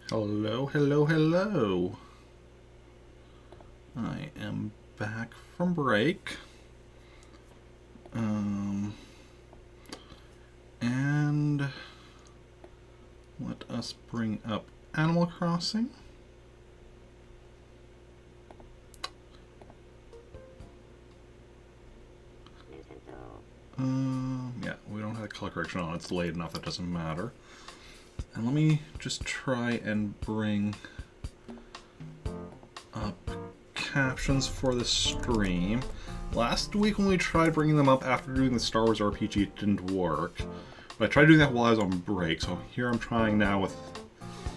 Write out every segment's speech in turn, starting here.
Hello, hello, hello. I am back from break. Um, and let us bring up Animal Crossing. Yeah, we don't have a color correction on. It's late enough, it doesn't matter. And let me just try and bring up captions for the stream. Last week when we tried bringing them up after doing the Star Wars RPG, it didn't work. But I tried doing that while I was on break, so here I'm trying now with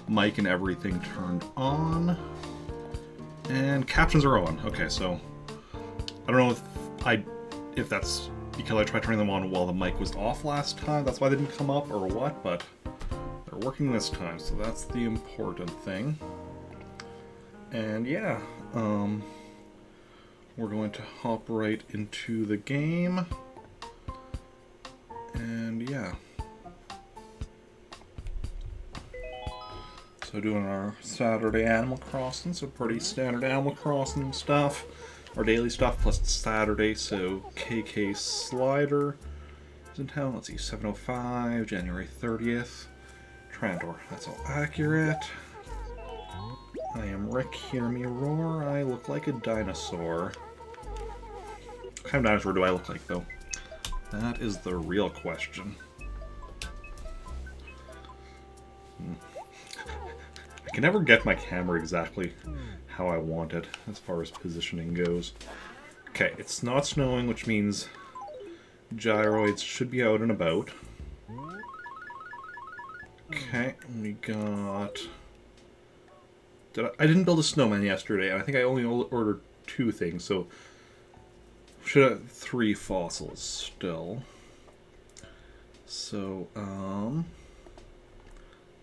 mic and everything turned on. And captions are on. Okay, so I don't know if that's because I tried turning them on while the mic was off last time. That's why they didn't come up or what, but they're working this time, so that's the important thing. And yeah, we're going to hop right into the game. And yeah. So doing our Saturday Animal Crossing, so pretty standard Animal Crossing stuff. Our daily stuff plus Saturday, so KK Slider is in town. Let's see, 7:05, January 30th. Trandor, that's all accurate. I am Rick, hear me roar. I look like a dinosaur. What kind of dinosaur do I look like, though? That is the real question. I can never get my camera exactly how I want it as far as positioning goes. Okay, it's not snowing, which means gyroids should be out and about. Okay, we got... I didn't build a snowman yesterday, and I think I only ordered 2 things, so... should have 3 fossils still. So,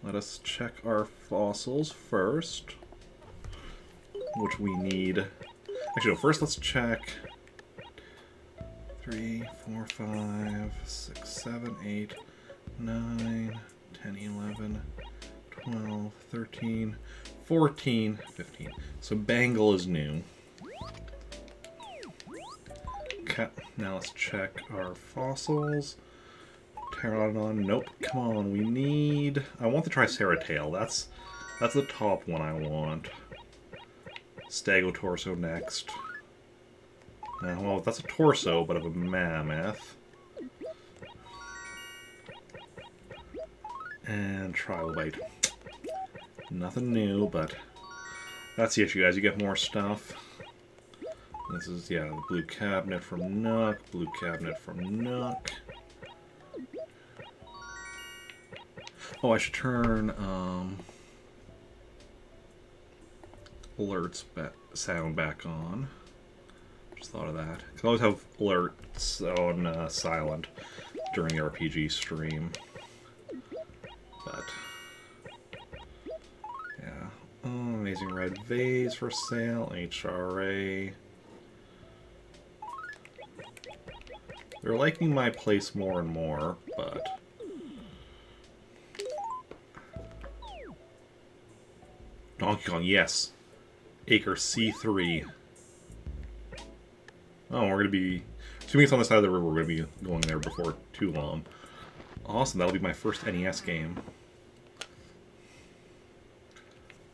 let us check our fossils first. Which we need... Actually, no, first let's check... 3, 4, 5, 6, 7, 8, 9, 10, 11, 12, 13, 14, 15. So Bangle is new. Okay, now let's check our fossils. Pteranodon, nope. Come on, we need... I want the Triceratops. That's the top one I want. Stegotorso next. Well, that's a torso, but of a mammoth. And Trilobite. Nothing new, but that's the issue, guys. You get more stuff. This is, yeah, the blue cabinet from Nook, blue cabinet from Nook. Oh, I should turn alerts sound back on. Just thought of that. Because I always have alerts on silent during the RPG stream. But, yeah. Oh, amazing red vase for sale. HRA. They're liking my place more and more, but... Donkey Kong, yes. Acre C3. Oh, we're going to be... Assuming it's on the side of the river, we're going to be going there before too long. Awesome, that'll be my first NES game.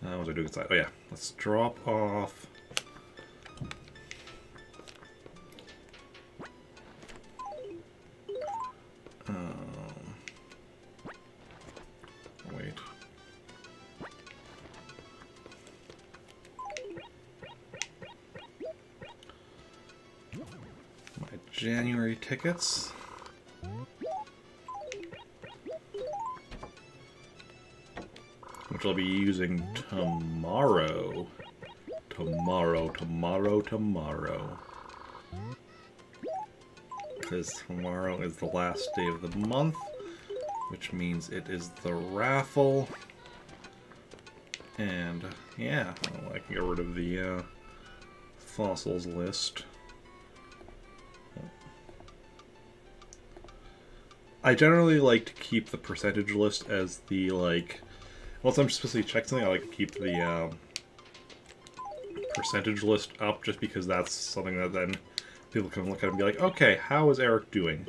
What was I doing inside? Oh yeah, let's drop off... Wait. My January tickets. Which I'll be using tomorrow. Tomorrow. Because tomorrow is the last day of the month, which means it is the raffle. And yeah, I can get rid of the fossils list. I generally like to keep the percentage list as the, like, Once I'm specifically checking something, I like to keep the percentage list up, just because that's something that then people can look at and be like, okay, how is Eric doing?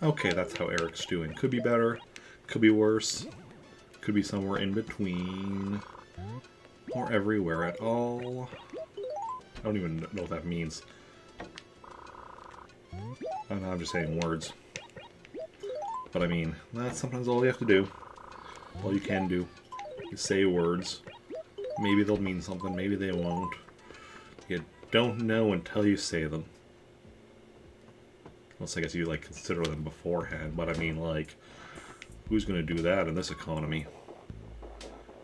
Okay, that's how Eric's doing. Could be better, could be worse, could be somewhere in between, or everywhere at all. I don't even know what that means. Oh, no, I'm just saying words. But I mean, that's sometimes all you have to do. All you can do is say words. Maybe they'll mean something, maybe they won't. You don't know until you say them. Unless I guess you like consider them beforehand, but I mean, like, who's gonna do that in this economy?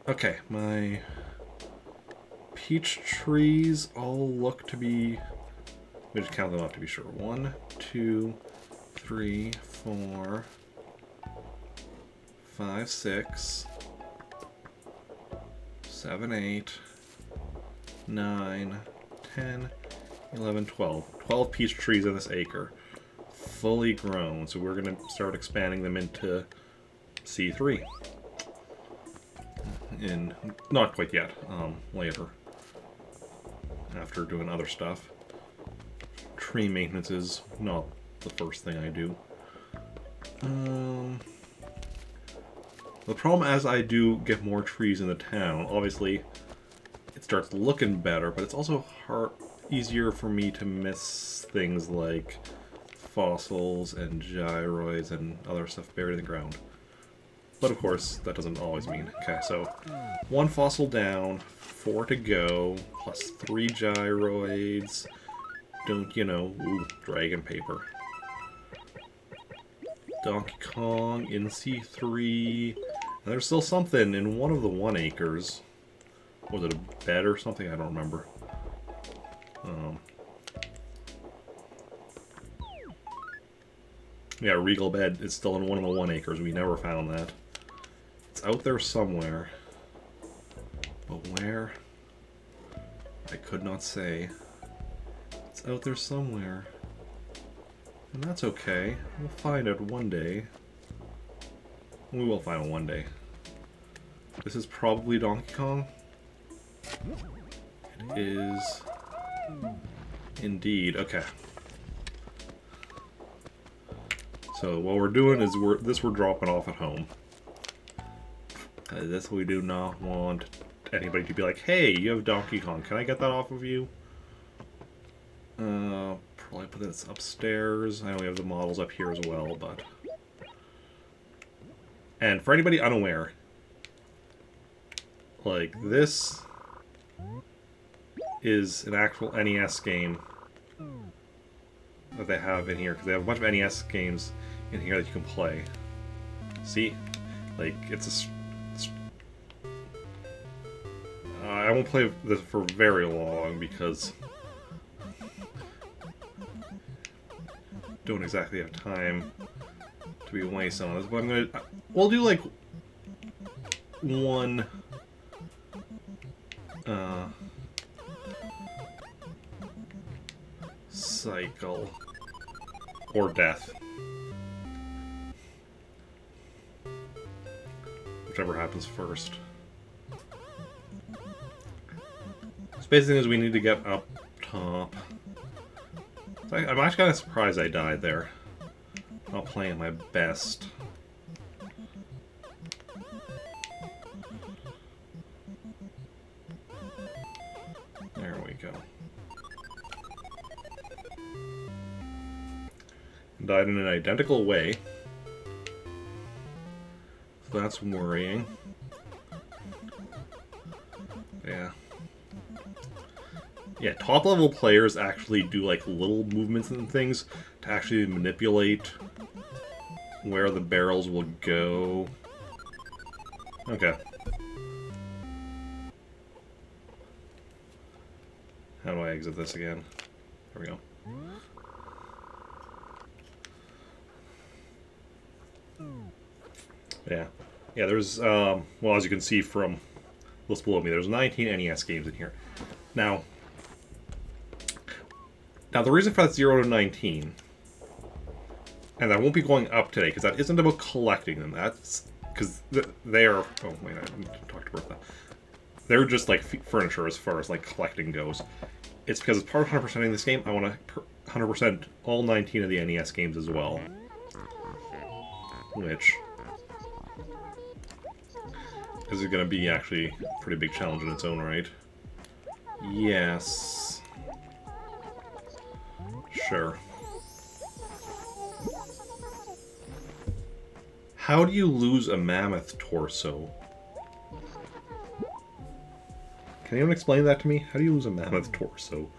Okay, my peach trees all look to be... Let me just count them up to be sure. 1, 2, 3, 4, 5, 6, 7, 8, 9, 10, 11, 12. 12 peach trees in this acre. Fully grown, so we're going to start expanding them into C3. Not quite yet, later. After doing other stuff. Tree maintenance is not the first thing I do. The problem as I do get more trees in the town, obviously it starts looking better, but it's also easier for me to miss things like fossils and gyroids and other stuff buried in the ground. But of course, that doesn't always mean. Okay, so 1 fossil down, 4 to go, plus 3 gyroids. Don't, you know, ooh, dragon paper. Donkey Kong in C3. And there's still something in one of the 1 acres. Was it a bed or something? I don't remember. Yeah, Regal Bed is still in one of the 1 acres. We never found that. It's out there somewhere. But where? I could not say. It's out there somewhere. And that's okay. We'll find it one day. We will find it one day. This is probably Donkey Kong. It is indeed. Okay. So what we're doing is we're dropping off at home. This we do not want anybody to be like, hey, you have Donkey Kong. Can I get that off of you? Probably put this upstairs. I know we have the models up here as well, but... And for anybody unaware, like, this is an actual NES game that they have in here, because they have a bunch of NES games in here that you can play. See? Like, it's I won't play this for very long, because don't exactly have time to be wasting on this, but we'll do like one cycle or death, whichever happens first. So basically, is we need to get up top. I'm actually kind of surprised I died there. Not playing my best. There we go. Died in an identical way. So that's worrying. Yeah. Yeah, top level players actually do like little movements and things to actually manipulate where the barrels will go. Okay. How do I exit this again? There we go. Yeah. Yeah, there's, well, as you can see from the list below me, there's 19 NES games in here. Now, the reason for that 0 to 19, and that won't be going up today, because that isn't about collecting them. That's because they are. Oh wait, I didn't talk to Bertha. They're just like furniture as far as like collecting goes. It's because as part of 100%ing this game, I want to 100% all 19 of the NES games as well. Which is going to be actually a pretty big challenge in its own right. Yes. Sure. How do you lose a mammoth torso? Can anyone explain that to me? How do you lose a mammoth torso?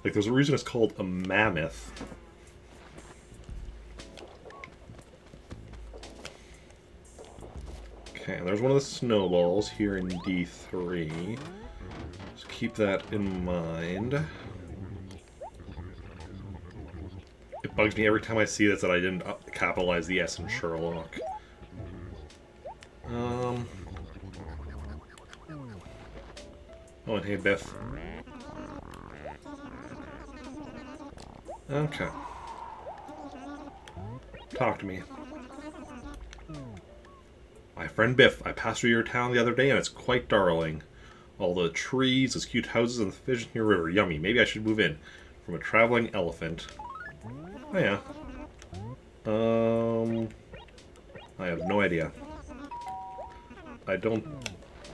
Like, there's a reason it's called a mammoth. Okay, and there's one of the snowballs here in D3. Just keep that in mind. It bugs me every time I see this that I didn't capitalize the S in Sherlock. Oh, and hey, Biff. Okay. Talk to me. My friend Biff, I passed through your town the other day and it's quite darling. All the trees, those cute houses, and the fish in your river. Yummy. Maybe I should move in. From a traveling elephant. Oh yeah. I have no idea. I don't...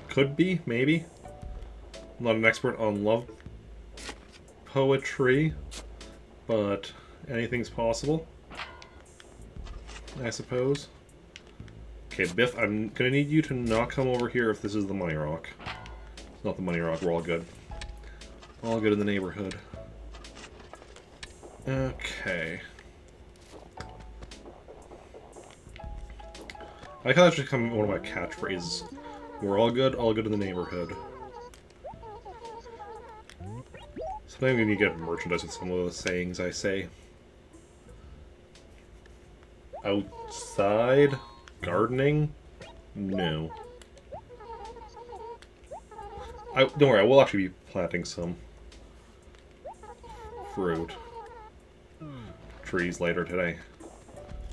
Could be, maybe. I'm not an expert on love poetry, but anything's possible, I suppose. Okay, Biff, I'm gonna need you to not come over here if this is the Money Rock. It's not the Money Rock, we're all good. All good in the neighborhood. Okay. I thought that should come one of my catchphrases. We're all good in the neighborhood. Sometimes we need to get merchandise with some of the sayings I say. Outside? Gardening? No. Don't worry, I will actually be planting some fruit trees later today.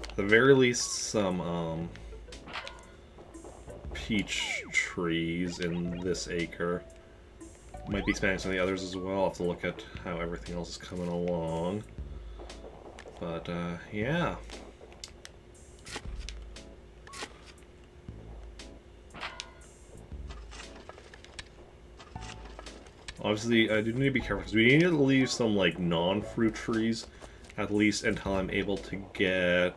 At the very least, some peach trees in this acre. Might be expanding some of the others as well. I'll have to look at how everything else is coming along. But, yeah. Obviously, I do need to be careful, because we need to leave some, like, non-fruit trees, at least until I'm able to get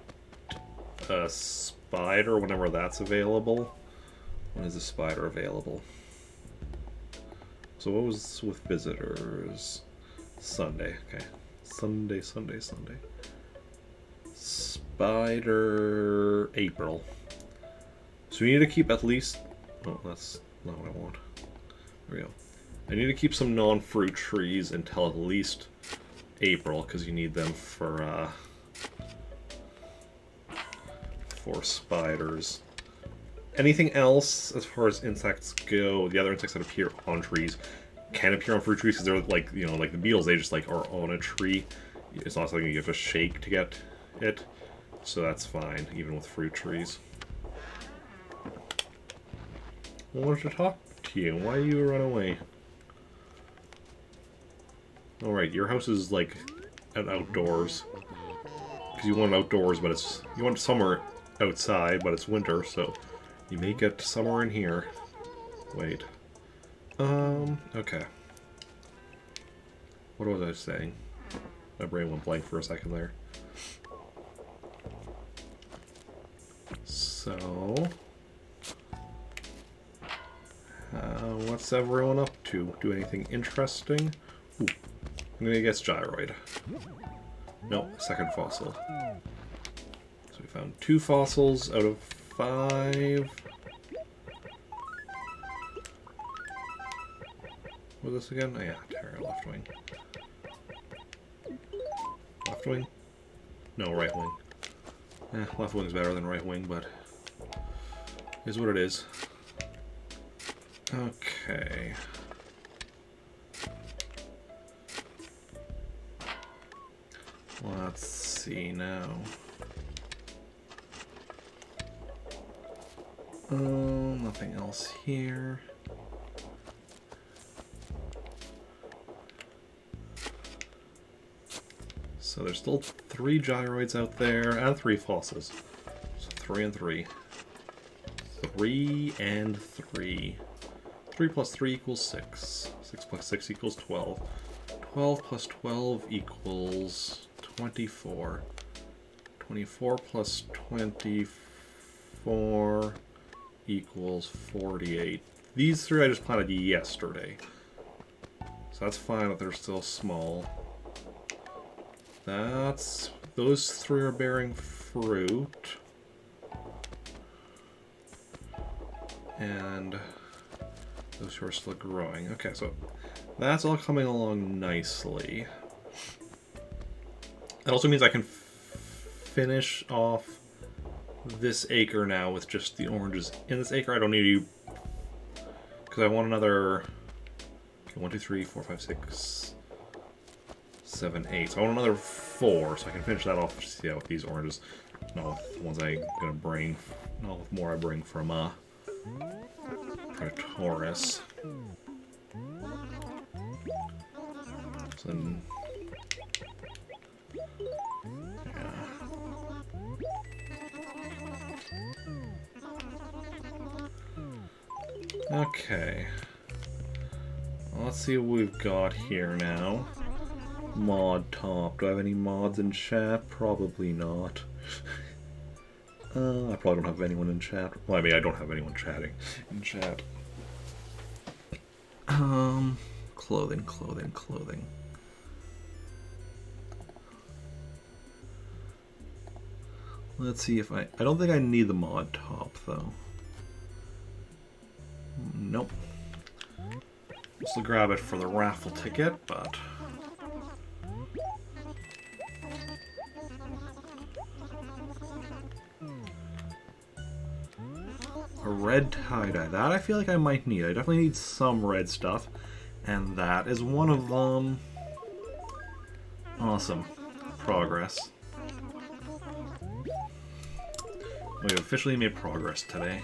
a spider whenever that's available. When is a spider available? So what was with visitors? Sunday, okay. Sunday. Spider... April. So we need to keep at least... Oh, that's not what I want. There we go. I need to keep some non-fruit trees until at least April, because you need them for spiders. Anything else, as far as insects go, the other insects that appear on trees can appear on fruit trees, because they're like, you know, like the beetles, they just like are on a tree. It's not something you have to shake to get it, so that's fine, even with fruit trees. I wanted to talk to you. Why do you run away? Alright, your house is like outdoors. Because you want outdoors, but it's... You want summer outside, but it's winter, so you may get summer in here. Wait. Okay. What was I saying? My brain went blank for a second there. So... what's everyone up to? Do anything interesting? Ooh, I'm gonna guess gyroid. No, second fossil. So we found 2 fossils out of 5. What was this again? Oh yeah, Terra, left wing. Left wing? No, right wing. Left wing's better than right wing, but is what it is. Okay. Let's see now. Nothing else here. So there's still 3 gyroids out there and 3 fossils. So 3 and 3. 3 and 3. 3 plus 3 equals 6. 6 plus 6 equals 12. 12 plus 12 equals 24. 24 plus 24 equals 48. These 3 I just planted yesterday. So that's fine that they're still small. Those 3 are bearing fruit. And those 2 are still growing. Okay, so that's all coming along nicely. That also means I can finish off this acre now with just the oranges in this acre. I don't need to, because I want another 1, 2, 3, 4, 5, 6, 7, 8. So I want another 4, so I can finish that off. Just with these oranges. Not with the ones I'm gonna bring. Not with more I bring from Taurus. So then, yeah. Okay. Well, let's see what we've got here now. Mod top. Do I have any mods in chat? Probably not. I probably don't have anyone in chat. Well, I mean, I don't have anyone chatting in chat. Clothing. Let's see if I don't think I need the mod top, though. Nope. Just grab it for the raffle ticket, but... a red tie-dye. That I feel like I might need. I definitely need some red stuff. And that is one of them. Awesome. Progress. We have officially made progress today.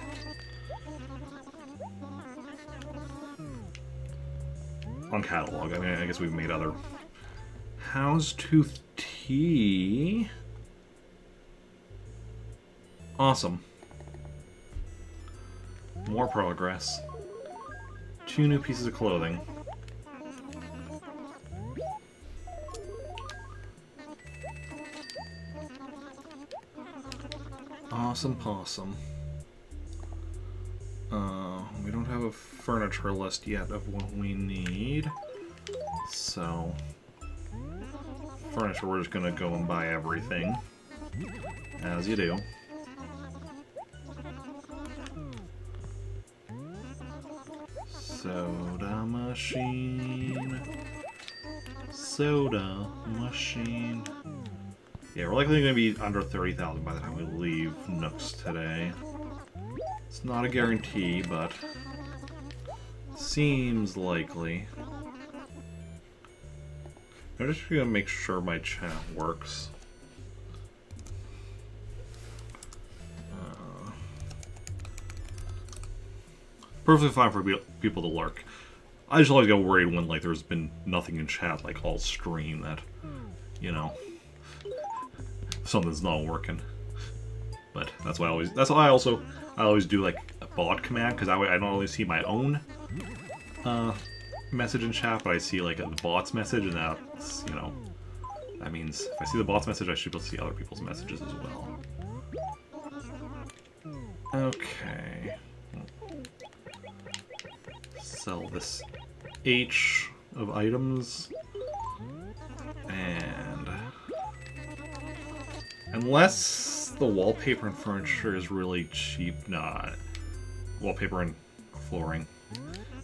On catalog. I mean, I guess we've made other... Houndstooth tea. Awesome. More progress. 2 new pieces of clothing. Awesome possum. We don't have a furniture list yet of what we need. So... furniture, we're just gonna go and buy everything. As you do. Soda machine. Soda machine. Yeah, we're likely going to be under 30,000 by the time we leave Nooks today. It's not a guarantee, but seems likely. I'm just going to make sure my chat works. Perfectly fine for people to lurk. I just always get worried when like there's been nothing in chat like all stream that, you know, something's not working. But that's why I always do like a bot command, because that way I don't only see my own message in chat, but I see like a bot's message, and that's, you know, that means if I see the bot's message, I should be able to see other people's messages as well. Okay. Sell this H of items, and unless the wallpaper and furniture is really cheap, nah, wallpaper and flooring,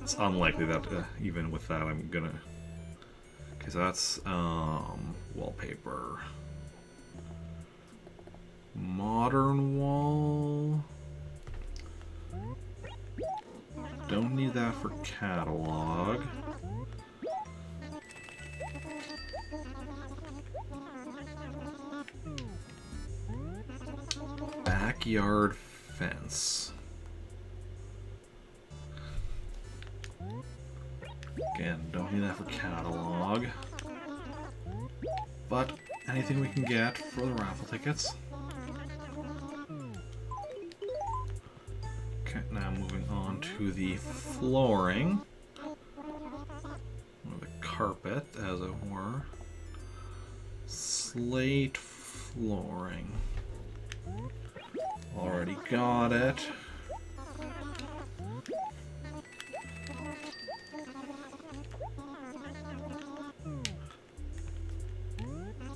it's unlikely that even with that I'm gonna, okay, so that's wallpaper, modern wall. Don't need that for catalog. Backyard fence. Again, don't need that for catalog. But anything we can get for the raffle tickets. Okay, now moving on to the flooring. Or the carpet, as it were. Slate flooring. Already got it.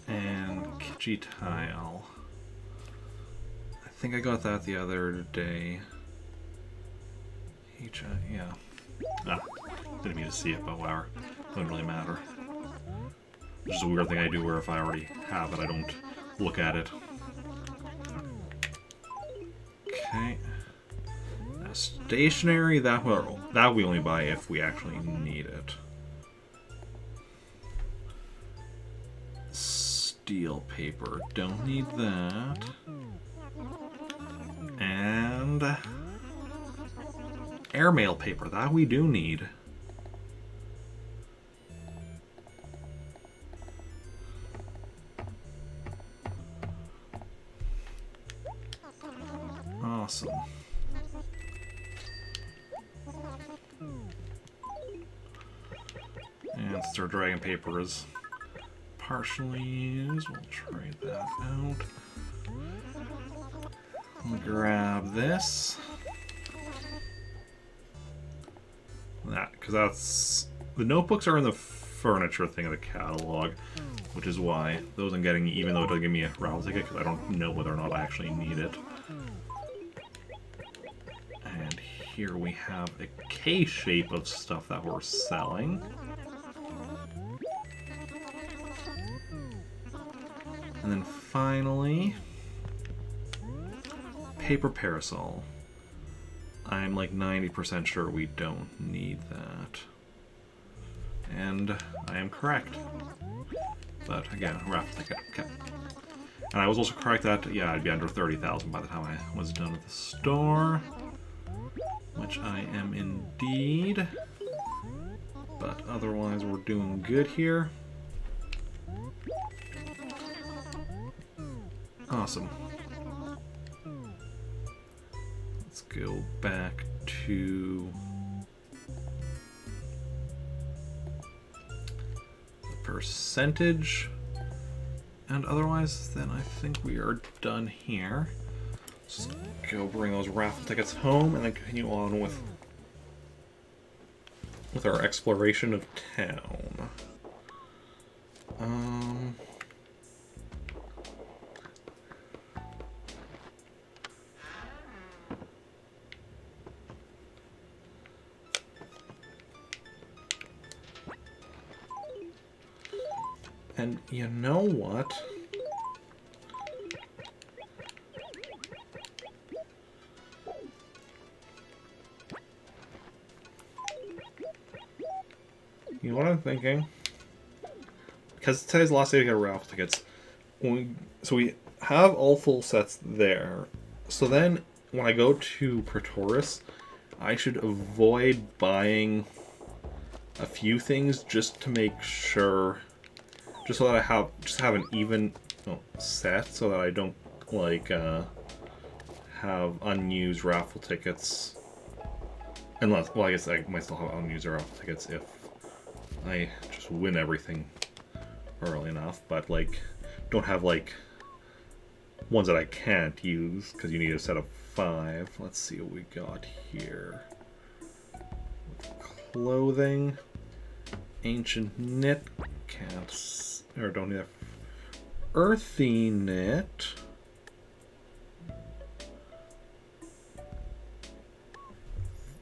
And Kitschy tile. I think I got that the other day. Yeah. Ah, didn't mean to see it, but whatever. Doesn't really matter. It's just a weird thing I do where if I already have it, I don't look at it. Okay. Now, stationery, that we only buy if we actually need it. Steel paper, don't need that. And airmail paper, that we do need. Awesome. And since our dragon paper is partially used, we'll trade that out. We'll grab this. That, because that's... The notebooks are in the furniture thing of the catalog, which is why those I'm getting, even though it doesn't give me a raffle ticket, because I don't know whether or not I actually need it. And here we have a K shape of stuff that we're selling. And then finally, paper parasol. I'm like 90% sure we don't need that. And I am correct. But again, raffle ticket. Okay. And I was also correct that, yeah, I'd be under 30,000 by the time I was done with the store. Which I am indeed. But otherwise, we're doing good here. Awesome. Let's go back to the percentage. And otherwise, then I think we are done here. Just go bring those raffle tickets home and then continue on with our exploration of town. And you know what? You know what I'm thinking? Because today's the last day to get raffle tickets. So we have all full sets there. So then, when I go to Praetoris, I should avoid buying a few things just to make sure, just so that I have an even set, so that I don't like have unused raffle tickets. Unless, well, I guess I might still have unused raffle tickets if I just win everything early enough, but like don't have like ones that I can't use because you need a set of 5. Let's see what we got here. Clothing, ancient knit, can't, or don't need that. Earthy knit.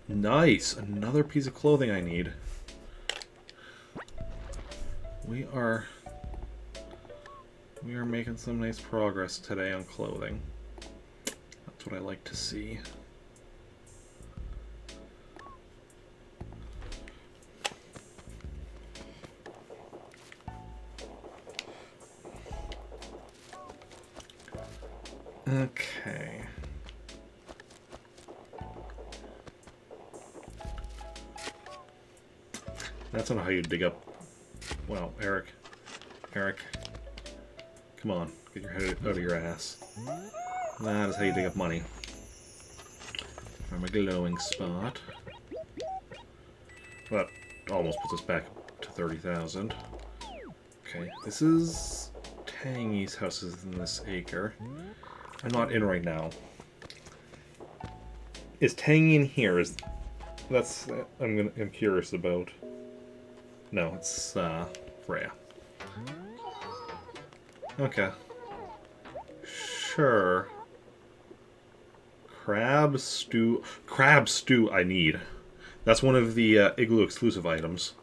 Nice, another piece of clothing I need. We are making some nice progress today on clothing. That's what I like to see. Okay. That's not how you dig up... Wow, Eric. Eric. Come on, get your head out of your ass. That is how you dig up money. From a glowing spot. That almost puts us back to 30,000. Okay, this is Tangy's houses in this acre. I'm not in right now. Is Tangy in here? That's I'm curious about. No, it's Freya. Okay. Sure. Crab stew. Crab stew. I need. That's one of the Igloo exclusive items.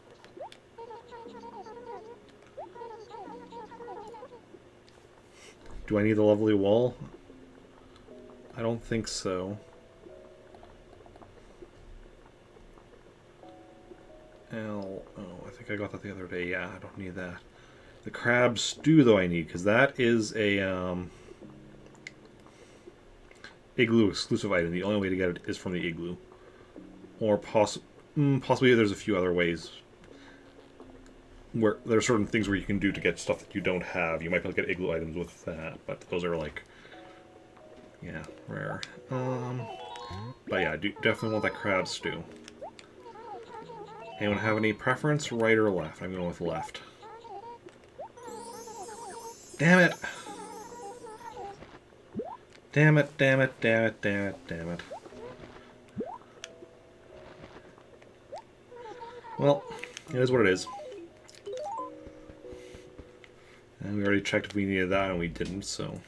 Do I need the lovely wall? I don't think so. Oh, I think I got that the other day. Yeah, I don't need that. The crab stew, though, I need, because that is a Igloo exclusive item. The only way to get it is from the Igloo. Or possibly there's a few other ways. Where there are certain things where you can do to get stuff that you don't have. You might be able to get Igloo items with that, but those are like, yeah, rare. But yeah, I do definitely want that crab stew. Anyone have any preference, right or left? I'm going with left. Damn it! Damn it, damn it, damn it, damn it, damn it. Well, it is what it is. And we already checked if we needed that, and we didn't, so...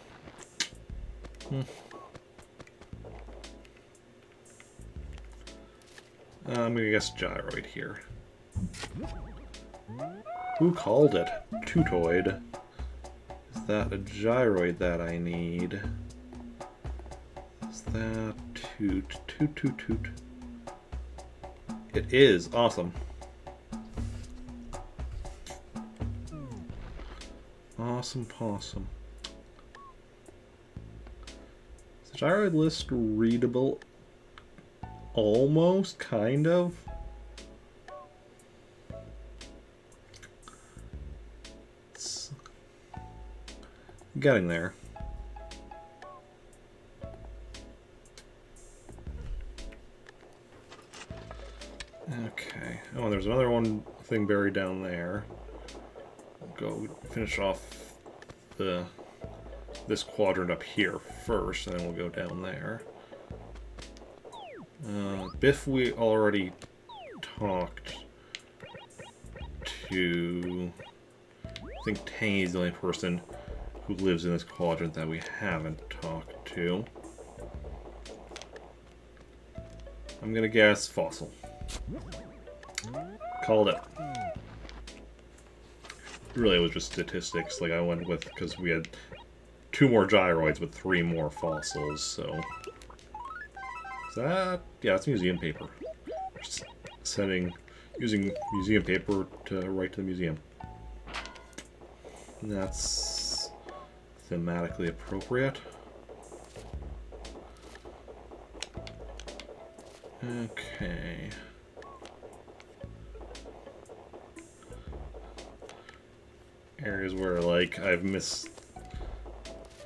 I'm gonna guess gyroid here. Who called it? Tutoid. Is that a gyroid that I need? Is that toot? Toot, toot, toot. It is. Awesome. Awesome possum. Is the gyroid list readable? Almost, kind of. It's getting there. Okay. Oh, and there's another one thing buried down there. We'll go finish off this quadrant up here first, and then we'll go down there. Biff we already talked to. I think Tangy's the only person who lives in this quadrant that we haven't talked to. I'm gonna guess Fossil. Called it. Really, it was just statistics. Like I went with, because we had 2 more gyroids but 3 more fossils, so... Is that... yeah, that's museum paper. Just using museum paper to write to the museum. And that's thematically appropriate. Okay. Areas where, like, I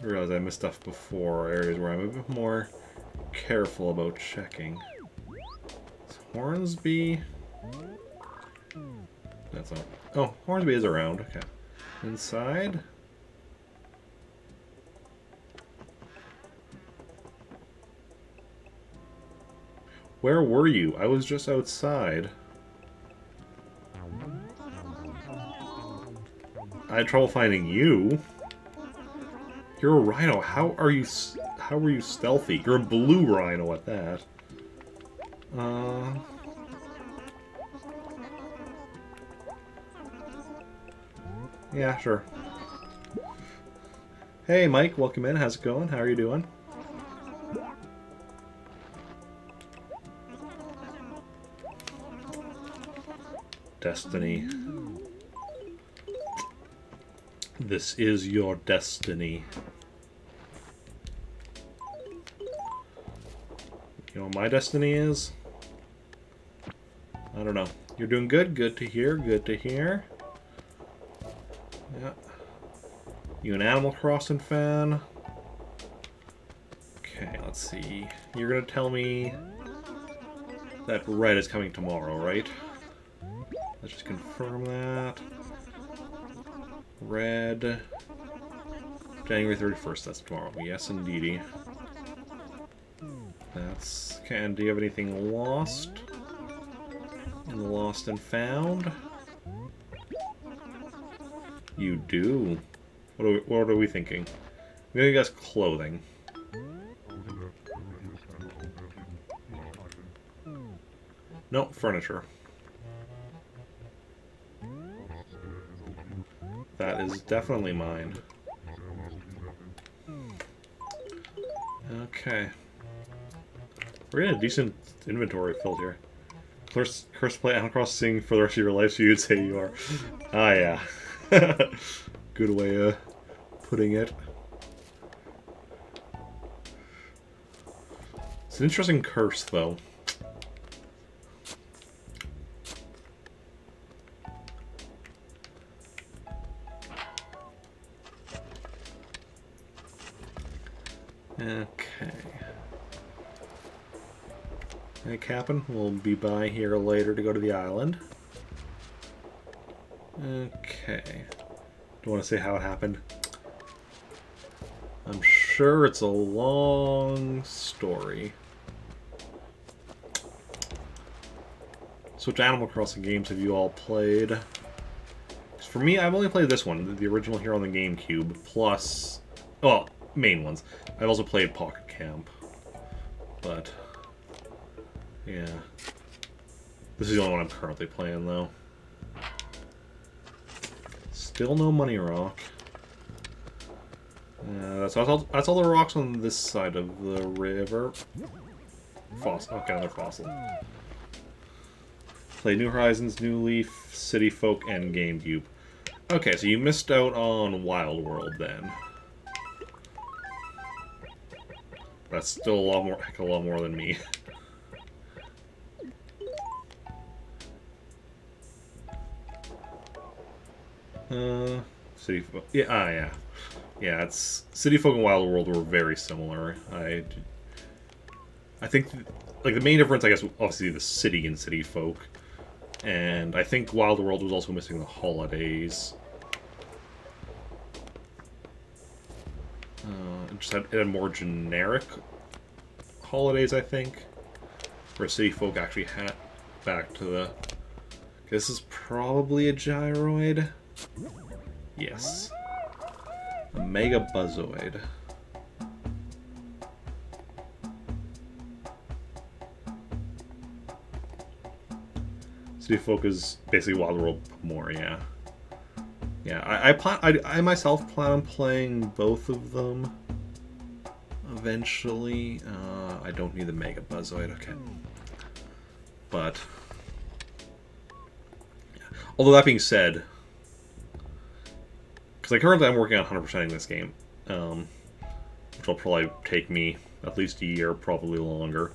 realized I missed stuff before. Areas where I'm a bit more careful about checking. Is Hornsby? That's not... oh, Hornsby is around. Okay. Inside? Where were you? I was just outside. I had trouble finding you. You're a rhino. How were you stealthy? You're a blue rhino at that. Yeah, sure. Hey, Mike, welcome in. How's it going? How are you doing? Destiny. This is your destiny. You know what my destiny is? I don't know. You're doing good. Good to hear. Good to hear. Yeah. You an Animal Crossing fan? Okay, let's see. You're gonna tell me that Red is coming tomorrow, right? Let's just confirm that. Red. January 31st, that's tomorrow. Yes, indeedy. That's... Okay, and do you have anything lost? In the Lost and Found? You do. What are we thinking? I'm gonna guess clothing. No, furniture. That is definitely mine. Okay. We're getting a decent inventory filled here. Curse play Animal Crossing for the rest of your life, so you'd say you are. Ah, yeah. Good way of putting it. It's an interesting curse, though. Okay. Hey, Captain, we'll be by here later to go to the island. Okay. Do you want to say how it happened? I'm sure it's a long story. So which Animal Crossing games have you all played? 'Cause for me, I've only played this one, the original here on the GameCube, plus... Well, main ones. I've also played Pocket Camp. But... yeah. This is the only one I'm currently playing, though. Still no Money Rock. That's all the rocks on this side of the river. Fossil. Okay, another fossil. Play New Horizons, New Leaf, City Folk, and GameCube. Okay, so you missed out on Wild World then. That's still a lot more, heck of a lot more than me. City Folk. Yeah, yeah. Yeah, it's City Folk and Wild World were very similar. I think, like, the main difference, I guess, obviously the city in City Folk, and I think Wild World was also missing the holidays. It had more generic holidays, I think, where City Folk actually had back to the. This is probably a gyroid. Yes. A Mega Buzzoid. City Folk is basically Wild World more, yeah. Yeah, I myself plan on playing both of them eventually. I don't need the Mega Buzzoid, okay. But although that being said, because like currently I'm working on 100%ing this game, which will probably take me at least a year, probably longer.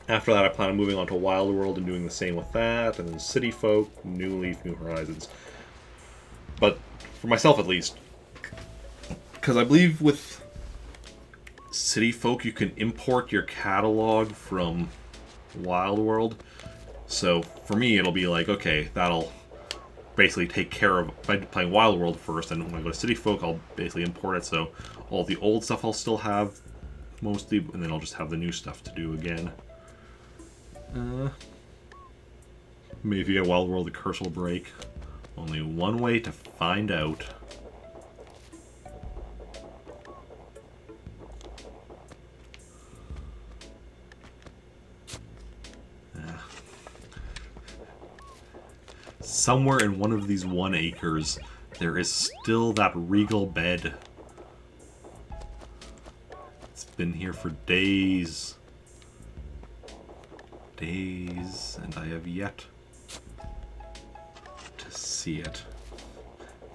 After that, I plan on moving on to Wild World and doing the same with that, and then City Folk, New Leaf, New Horizons. But for myself at least, because I believe with City Folk you can import your catalog from Wild World. So for me, it'll be like, okay, that'll basically take care of by playing Wild World first, and when I go to City Folk, I'll basically import it. So all the old stuff I'll still have mostly, and then I'll just have the new stuff to do again. Maybe if you get Wild World, the curse will break. Only one way to find out. Somewhere in one of these 1 acres, there is still that regal bed. It's been here for days. Days, and I have yet to see it.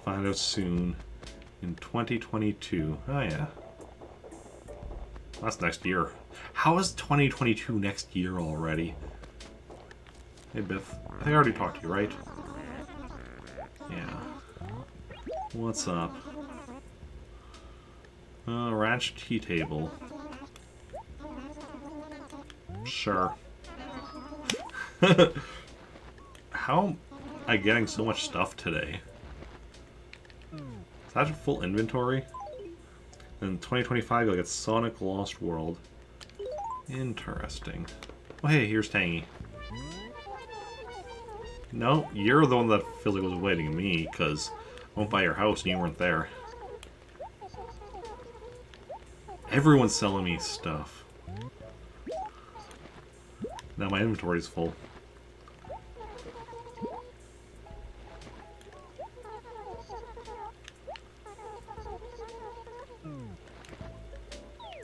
Find out soon in 2022. Oh yeah. That's next year. How is 2022 next year already? Hey, Biff. I think I already talked to you, right? Yeah. What's up? Ranch tea table. Sure. How am I getting so much stuff today? Is that a full inventory? In 2025, you'll get Sonic Lost World. Interesting. Oh, hey, here's Tangy. No, you're the one that feels like was waiting me, because I went by your house and you weren't there. Everyone's selling me stuff. Now my inventory's full.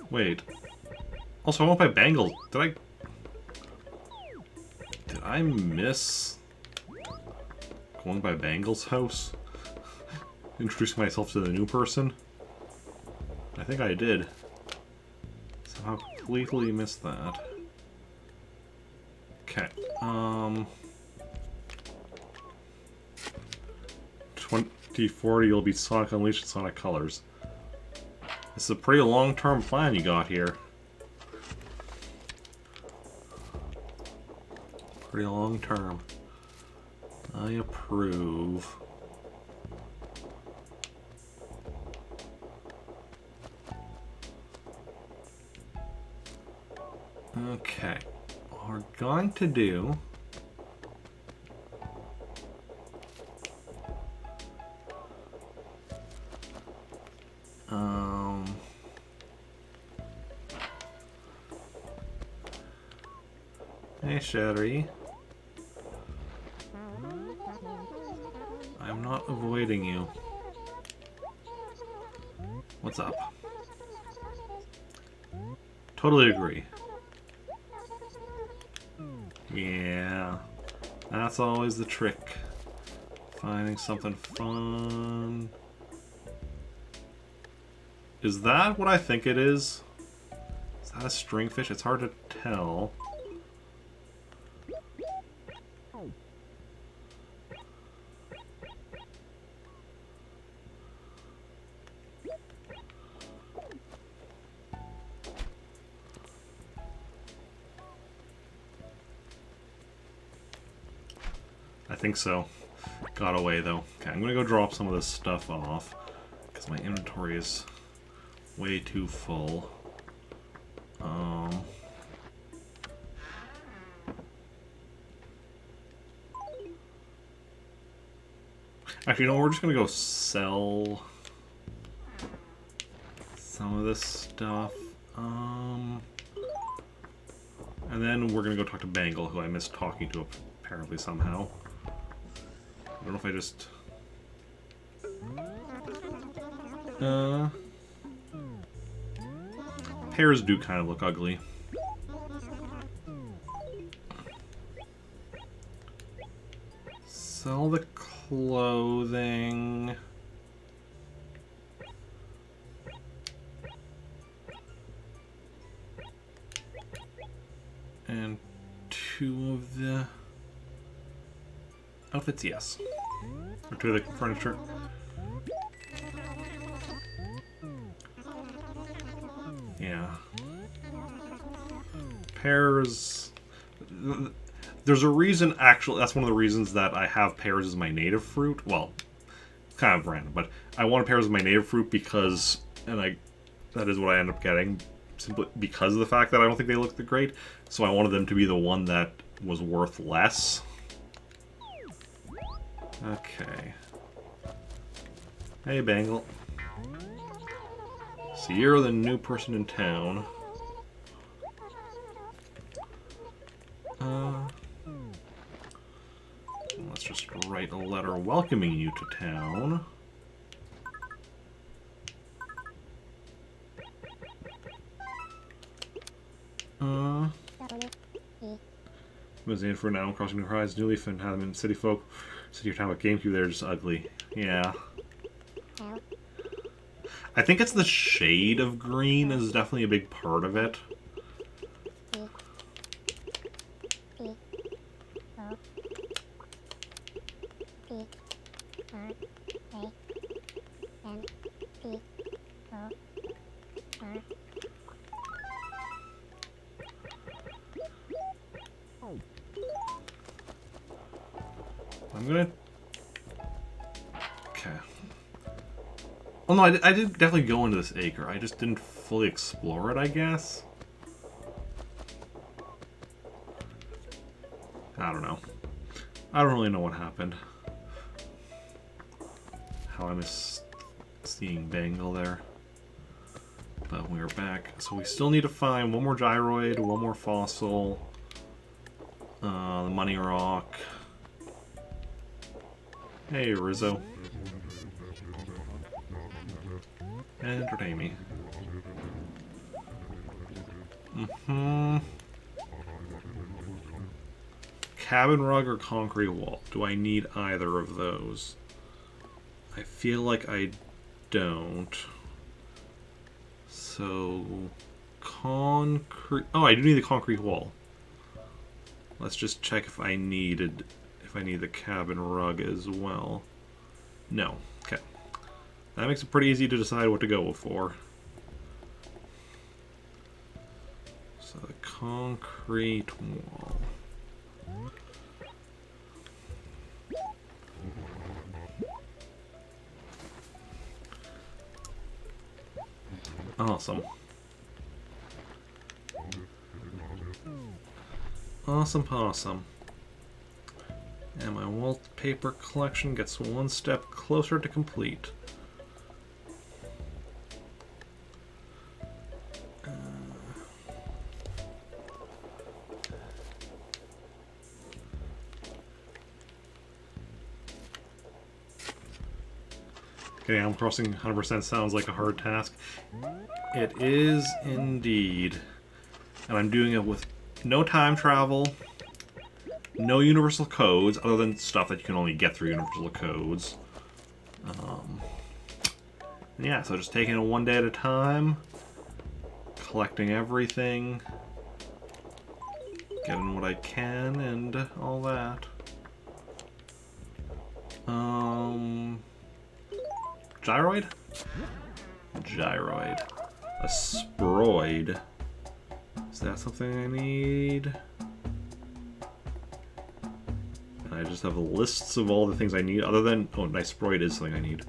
Wait. Also, I went by Bangles. Did I miss going by Bangles' house? Introducing myself to the new person? I think I did. Somehow completely missed that. Okay. 2040 you'll be Sonic Unleashed and Sonic Colors. This is a pretty long-term plan you got here. Pretty long-term. I approve. Okay. What we're going to do... Hey, Sherry. I'm not avoiding you. What's up? Totally agree. Yeah. That's always the trick. Finding something fun. Is that what I think it is? Is that a stringfish? It's hard to tell. I think so. Got away though. Okay, I'm gonna go drop some of this stuff off because my inventory is way too full. Actually, no, we're just gonna go sell some of this stuff. And then we're gonna go talk to Bangle, who I missed talking to apparently somehow. I don't know if I just... Pears do kind of look ugly. Sell the clothing. And 2 of the outfits, yes. Or 2 of the furniture. Yeah. Pears... There's a reason, actually, that's one of the reasons that I have pears as my native fruit. Well, kind of random, but I wanted pears as my native fruit because, that is what I end up getting, simply because of the fact that I don't think they look that great. So I wanted them to be the one that was worth less. Okay. Hey, Bangle. So you're the new person in town. Let's just write a letter welcoming you to town. Was in for now, crossing new horizons, new leaf, and have them in city folk. City or town with GameCube, they're just ugly. Yeah. I think it's the shade of green is definitely a big part of it. I'm gonna... Okay. Oh no, I did definitely go into this acre. I just didn't fully explore it, I guess. I don't know. I don't really know what happened. How I missed seeing Bangle there. But we are back. So we still need to find one more gyroid, one more fossil, the money rock. Hey, Rizzo. Entertain me. Cabin rug or concrete wall? Do I need either of those? I feel like I don't. So, concrete... Oh, I do need the concrete wall. Let's just check if I need the cabin rug as well. No. Okay. That makes it pretty easy to decide what to go for. So, the concrete wall. Awesome. Awesome possum. And my wallpaper collection gets one step closer to complete. Okay, Animal Crossing 100% sounds like a hard task. It is indeed. And I'm doing it with no time travel, no universal codes, other than stuff that you can only get through universal codes. Yeah, so just taking it one day at a time, collecting everything, getting what I can, and all that. Gyroid? Gyroid. A Sproid. Is that something I need? I just have lists of all the things I need, other than... Oh, nice Sproid is something I need.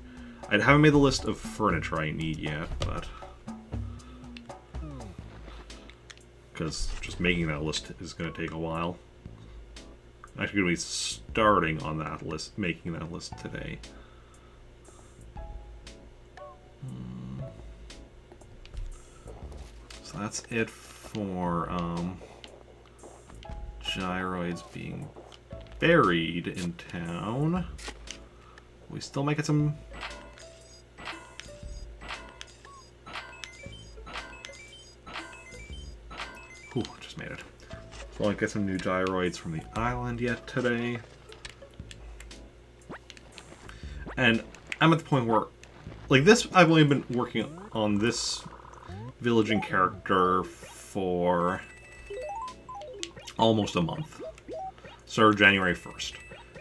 I haven't made the list of furniture I need yet, but... Because just making that list is going to take a while. I'm actually going to be starting on that list, making that list today. So that's it for gyroids being buried in town. We still making some... Ooh, just made it. So I'll get some new gyroids from the island yet today. And I'm at the point where, like this, I've only been working on this villaging character for almost a month. Started January 1st.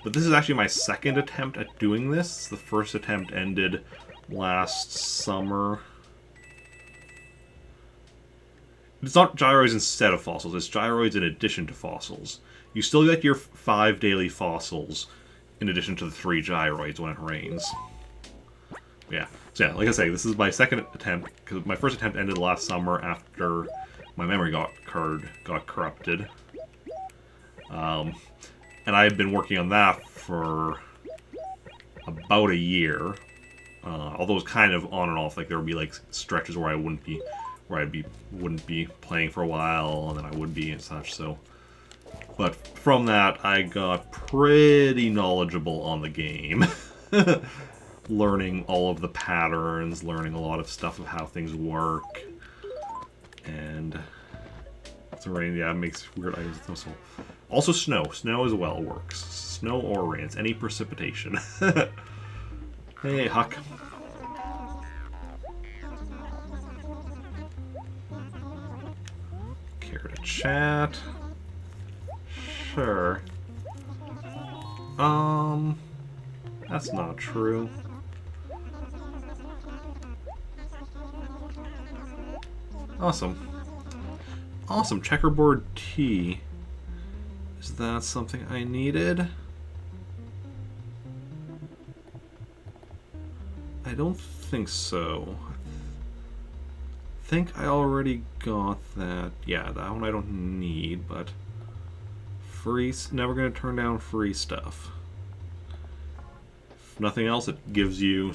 But this is actually my second attempt at doing this. The first attempt ended last summer. It's not gyroids instead of fossils, it's gyroids in addition to fossils. You still get your 5 daily fossils in addition to the 3 gyroids when it rains. Yeah. So yeah, like I say, this is my second attempt, because my first attempt ended last summer after my memory card got corrupted. And I had been working on that for about a year. Although it was kind of on and off, like there would be like stretches where I wouldn't be playing for a while, and then I would be and such, so. But from that, I got pretty knowledgeable on the game. Learning all of the patterns, learning a lot of stuff of how things work. And it's rain, yeah, it makes weird items. Also snow. Snow as well works. Snow or rains. Any precipitation. Hey, Huck. Care to chat? Sure. That's not true. Awesome. Awesome, checkerboard tea. Is that something I needed? I don't think so. I think I already got that. Yeah, that one I don't need, but free, never gonna turn down free stuff. If nothing else, it gives you a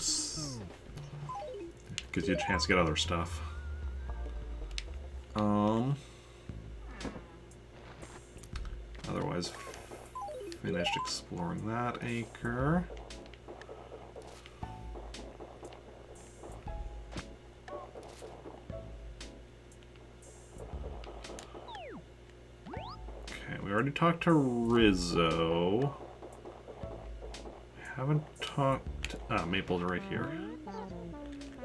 chance to get other stuff. Otherwise, finished exploring that acre. Okay, we already talked to Rizzo. We haven't talked... Ah, Maple's right here.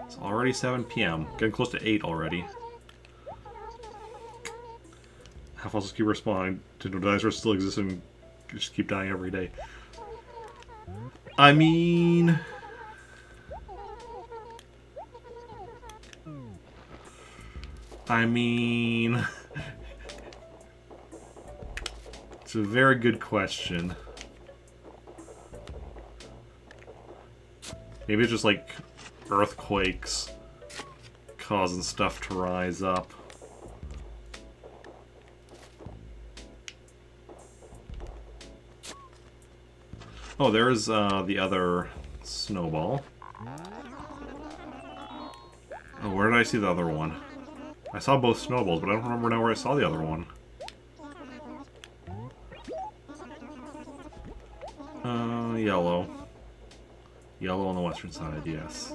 It's already 7 p.m. Getting close to 8 already. Half fossils keep respawning. Do dinosaurs still exist and just keep dying every day? I mean... It's a very good question. Maybe it's just like earthquakes causing stuff to rise up. Oh, there's the other snowball. Oh, where did I see the other one? I saw both snowballs, but I don't remember now where I saw the other one. Yellow. Yellow on the western side, yes.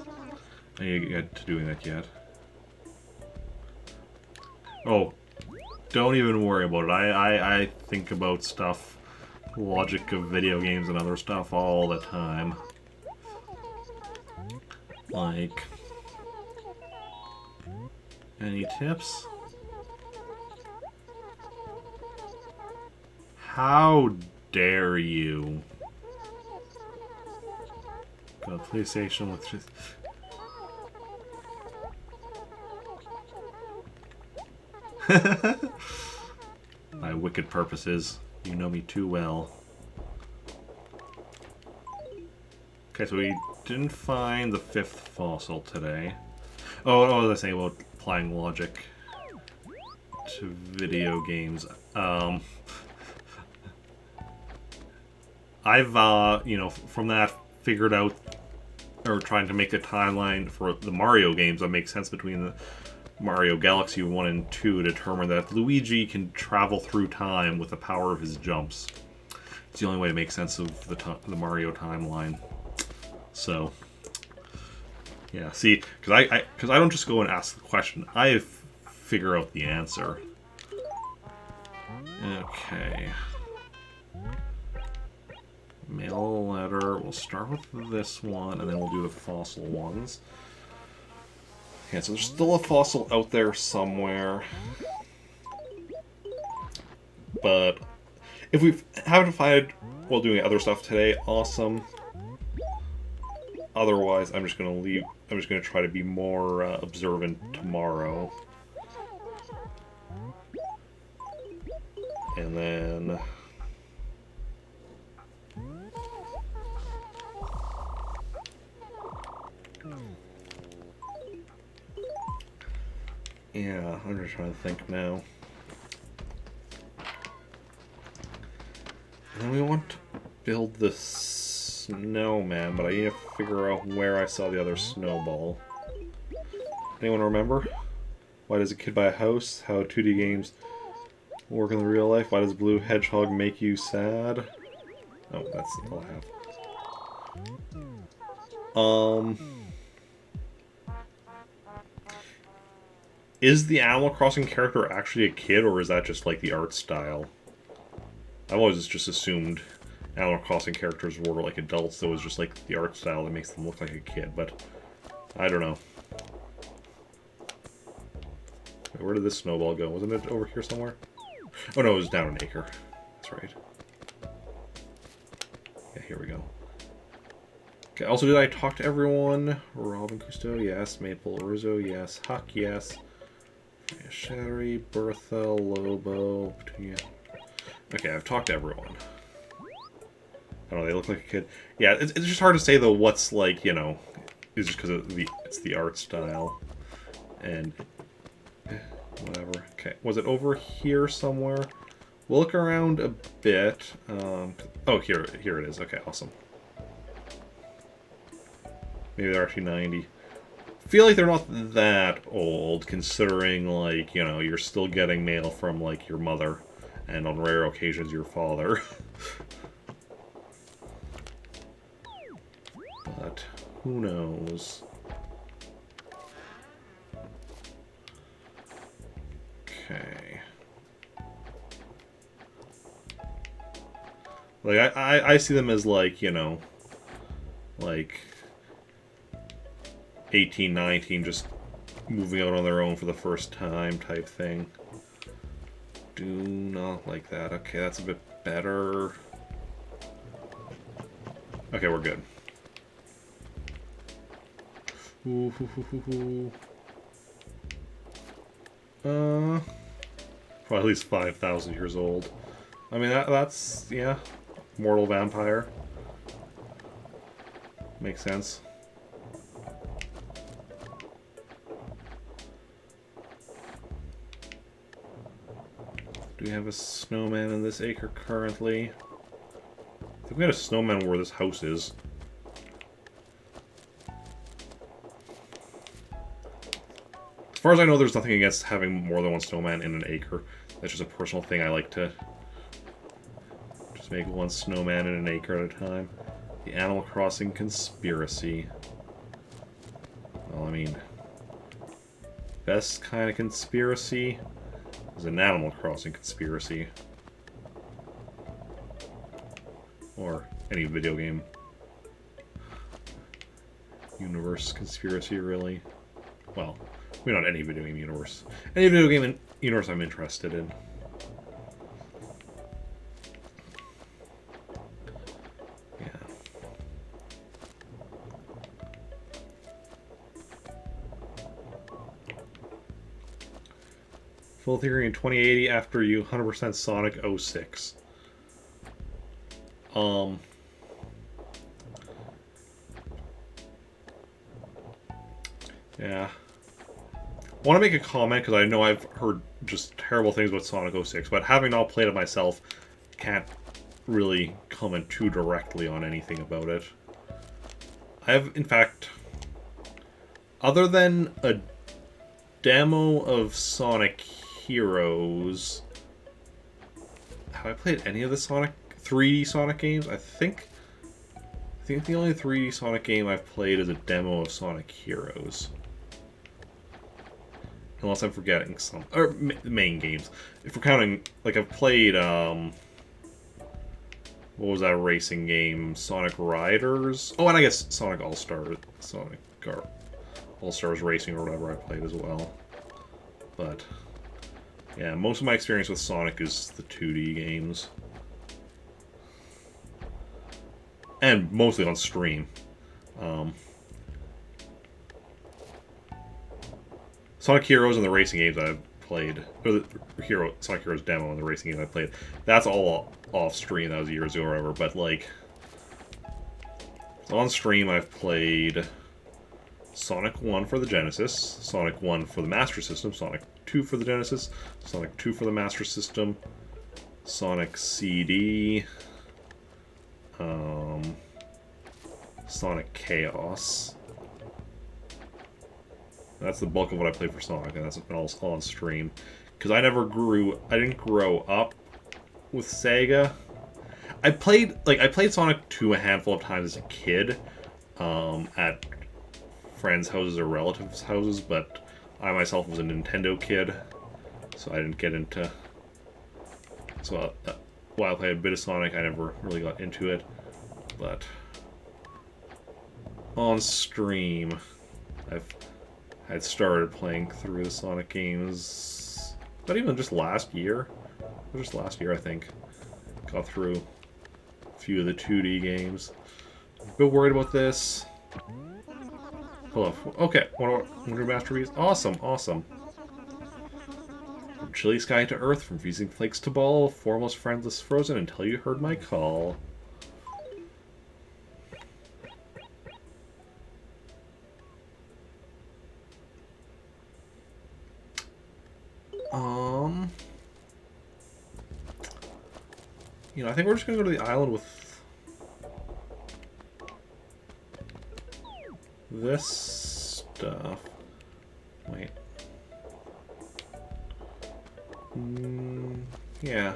I need to get to doing that yet. Oh, don't even worry about it. I think about stuff, logic of video games and other stuff all the time. Like, any tips? How dare you? Got a PlayStation with just... My wicked purposes. You know me too well. Okay, so we didn't find the 5th fossil today. Oh, what was I saying about applying logic to video games? I've, you know, from that figured out, or trying to make a timeline for the Mario games that makes sense between the Mario Galaxy 1 and 2 to determine that Luigi can travel through time with the power of his jumps. It's the only way to make sense of the Mario timeline. So, yeah, see, because I don't just go and ask the question, I figure out the answer. Okay. Mail a letter. We'll start with this one, and then we'll do the fossil ones. Okay, so there's still a fossil out there somewhere. But if we haven't to find it while doing other stuff today, awesome. Otherwise, I'm just gonna leave. I'm just gonna try to be more observant tomorrow. And then... yeah, I'm just trying to think now. And then we want to build the snowman, but I need to figure out where I saw the other snowball. Anyone remember? Why does a kid buy a house? How 2D games work in the real life? Why does Blue Hedgehog make you sad? Oh, that's all I have. Is the Animal Crossing character actually a kid, or is that just like the art style? I've always just assumed Animal Crossing characters were like adults, so it was just like the art style that makes them look like a kid, but I don't know. Wait, where did this snowball go? Wasn't it over here somewhere? Oh no, it was down an acre. That's right. Yeah, here we go. Okay, also, did I talk to everyone? Robin Cousteau, yes. Maple Urzo, yes. Huck, yes. Sherry, Bertha, Lobo, Petunia. Okay, I've talked to everyone. I don't know, they look like a kid. Yeah, it's just hard to say, though, what's, like, you know, it's just because it's the art style. And whatever. Okay, was it over here somewhere? We'll look around a bit. Oh, here it is. Okay, awesome. Maybe they're actually 90. I feel like they're not that old, considering, like, you know, you're still getting mail from, like, your mother, and on rare occasions, your father. But who knows? Okay. Like, I see them as, like, you know, like 18, 19, just moving out on their own for the first time type thing. Do not like that. Okay, that's a bit better. Okay, we're good. Ooh, probably at least 5,000 years old. I mean, that's, yeah, mortal vampire. Makes sense. Do we have a snowman in this acre currently? I think we had a snowman where this house is. As far as I know, there's nothing against having more than one snowman in an acre. That's just a personal thing I like to just make one snowman in an acre at a time. The Animal Crossing conspiracy. Well, I mean, best kind of conspiracy is an Animal Crossing conspiracy. Or any video game universe conspiracy, really. Well, maybe not any video game universe. Any video game universe I'm interested in. Yeah. Full theory in 2080 after you 100% Sonic 06. Yeah. I want to make a comment because I know I've heard just terrible things about Sonic 06, but having not played it myself, can't really comment too directly on anything about it. I have, in fact, other than a demo of Sonic Heroes, have I played any of the 3D Sonic games? I think the only 3D Sonic game I've played is a demo of Sonic Heroes. Unless I'm forgetting some. Or main games. If we're counting, like, I've played, what was that racing game? Sonic Riders? Oh, and I guess Sonic All-Stars. Sonic All-Stars Racing or whatever I played as well. But, yeah, most of my experience with Sonic is the 2D games. And mostly on stream. Sonic Heroes and the racing games I've played, or the Sonic Heroes demo and the racing games I played, that's all off stream. That was years ago or whatever. But like, on stream I've played Sonic 1 for the Genesis, Sonic 1 for the Master System, Sonic 2 for the Genesis, Sonic 2 for the Master System, Sonic CD, Sonic Chaos. That's the bulk of what I played for Sonic, and that's been all on stream. Because I didn't grow up with Sega. I played Sonic 2 a handful of times as a kid, at friends' houses or relatives' houses, but I myself was a Nintendo kid, so I didn't get into... So, while I played a bit of Sonic, I never really got into it, but... On stream, I'd started playing through the Sonic games, but even just last year, I think, got through few of the 2D games. A bit worried about this. Hold on. Okay, Wonder Masterpiece. Awesome, awesome. From chilly sky to earth, from freezing flakes to ball, foremost friendless frozen until you heard my call. You know, I think we're just gonna go to the island with this stuff. Wait. Yeah.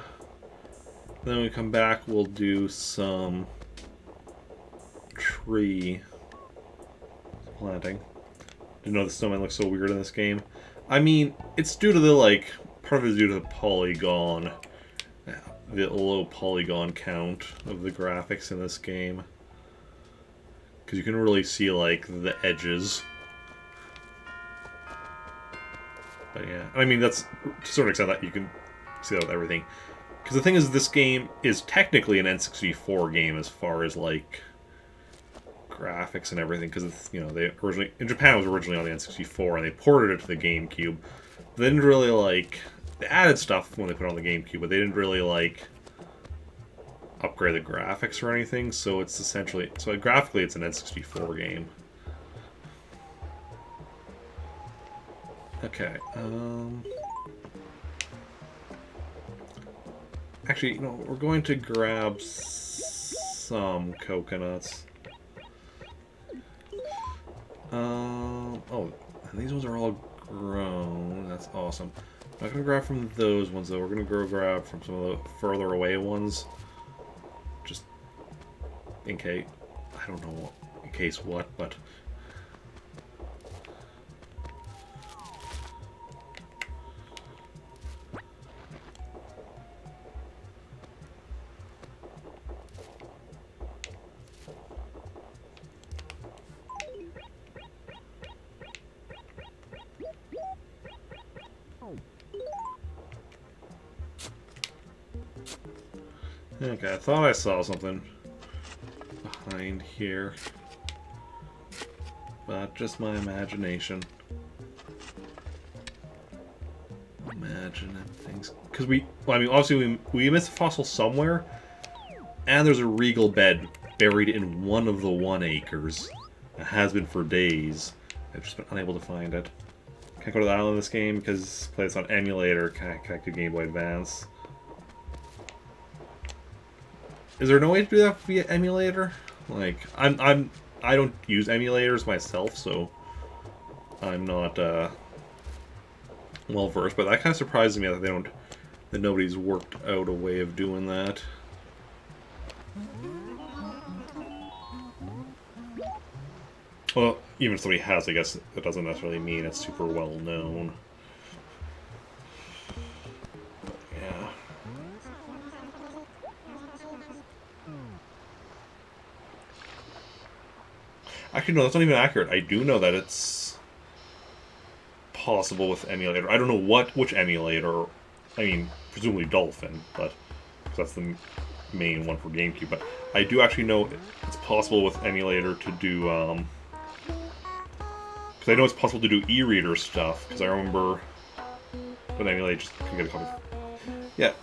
Then when we come back, we'll do some tree planting. Didn't know the snowman looks so weird in this game. I mean, it's due to the, like, part of it is due to the polygon, the low polygon count of the graphics in this game. Because you can really see, like, the edges. But yeah, I mean, that's, to a certain extent, that you can see that with everything. Because the thing is, this game is technically an N64 game as far as, like, graphics and everything, because it's, you know, they originally, in Japan it was originally on the N64 and they ported it to the GameCube. They didn't really, like, they added stuff when they put it on the GameCube, but they didn't really, like, upgrade the graphics or anything, so it's essentially, so graphically it's an N64 game. Okay, actually, you know, we're going to grab some coconuts. Oh, these ones are all grown. That's awesome. I'm not going to grab from those ones, though. We're going to go grab from some of the further away ones. Just in case. I don't know in case what, but... Okay, I thought I saw something behind here, but just my imagination. Imagining things, because well, I mean, obviously we missed a fossil somewhere, and there's a regal bed buried in one of the 1 acres. It has been for days. I've just been unable to find it. Can't go to the island in this game because play this on emulator, can't connect to Game Boy Advance. Is there no way to do that via emulator? Like, I don't use emulators myself, so I'm not well versed. But that kind of surprises me that nobody's worked out a way of doing that. Well, even if somebody has, I guess it doesn't necessarily mean it's super well known. Yeah. Actually, no, that's not even accurate. I do know that it's possible with emulator. I don't know which emulator. I mean, presumably Dolphin, but that's the main one for GameCube. But I do actually know it's possible with emulator to do. Because I know it's possible to do e-reader stuff. Because I remember when emulator just can get a copy. Yeah,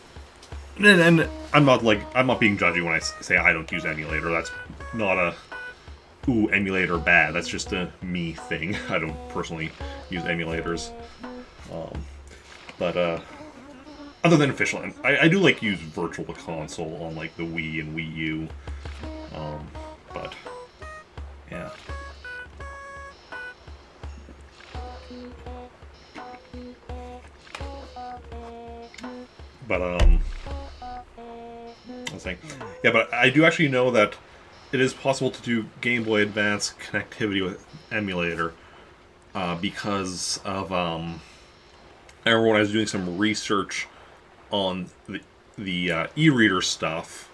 and I'm not being judgy when I say I don't use emulator. That's not a ooh, emulator bad. That's just a me thing. I don't personally use emulators. But other than official, I do like use Virtual Console on like the Wii and Wii U. But yeah. But I was saying, yeah, but I do actually know that it is possible to do Game Boy Advance connectivity with emulator because of I remember when I was doing some research on the e-reader stuff,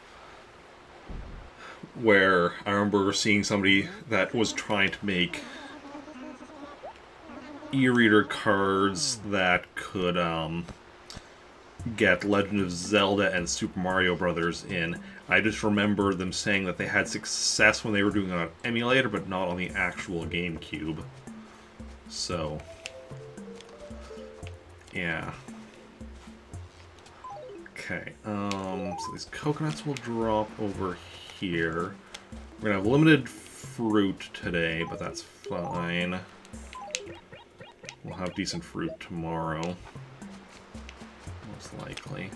where I remember seeing somebody that was trying to make e-reader cards that could get Legend of Zelda and Super Mario Brothers in. I just remember them saying that they had success when they were doing it on an emulator, but not on the actual GameCube. So, yeah. Okay, so these coconuts will drop over here. We're gonna have limited fruit today, but that's fine. We'll have decent fruit tomorrow. Most likely.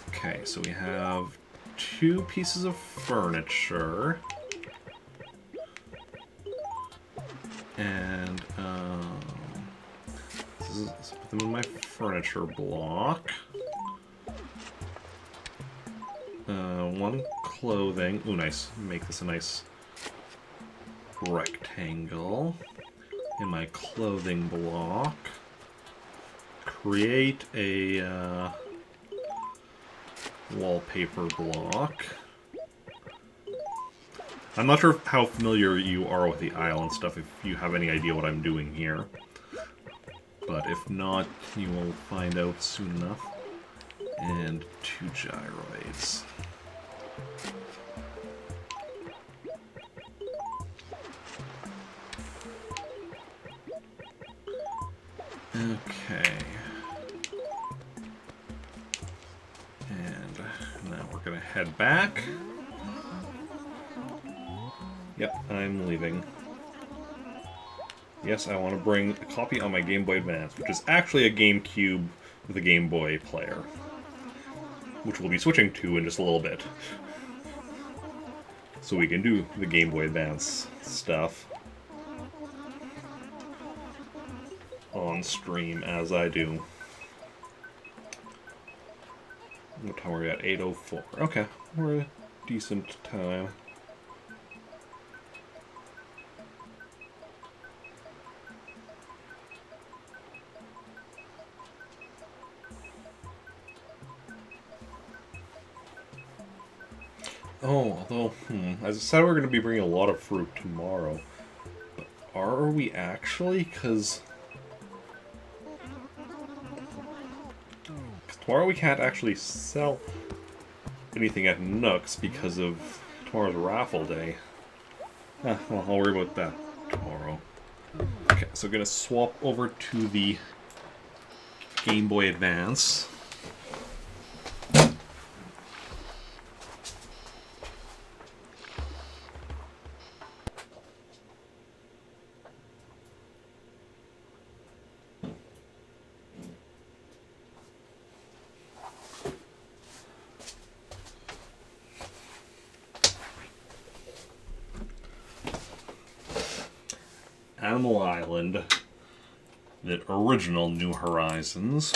Okay, so we have 2 pieces of furniture. And, let's put them in my furniture block. 1 clothing. Ooh, nice. Make this a nice rectangle. In my clothing block. Create a wallpaper block. I'm not sure how familiar you are with the island stuff, if you have any idea what I'm doing here. But if not, you will find out soon enough. And 2 gyroids. Okay. And now we're gonna head back. Yep, I'm leaving. Yes, I want to bring a copy on my Game Boy Advance, which is actually a GameCube with a Game Boy player, which we'll be switching to in just a little bit. So we can do the Game Boy Advance stuff on stream as I do. What time are we at? 8:04. Okay, we're a decent time. Oh, although, as I said, we're going to be bringing a lot of fruit tomorrow. But are we actually? Because tomorrow we can't actually sell anything at Nooks because of tomorrow's raffle day. Well, I'll worry about that tomorrow. Okay, so we're going to swap over to the Game Boy Advance. Animal Island, the original New Horizons.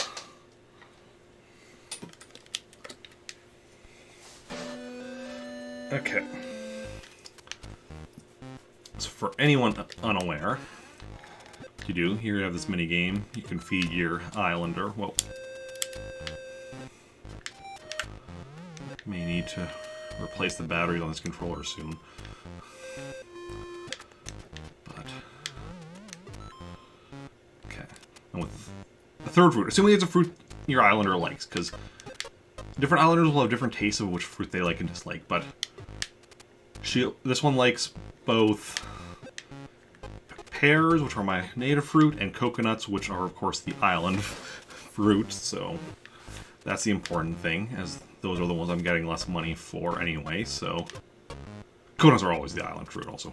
Okay. So for anyone unaware, you do, here you have this mini game. You can feed your islander. Well, may need to replace the batteries on this controller soon. And with the third fruit, assuming it's a fruit your islander likes, because different islanders will have different tastes of which fruit they like and dislike, but this one likes both pears, which are my native fruit, and coconuts, which are, of course, the island fruit, so that's the important thing, as those are the ones I'm getting less money for anyway, so coconuts are always the island fruit, also,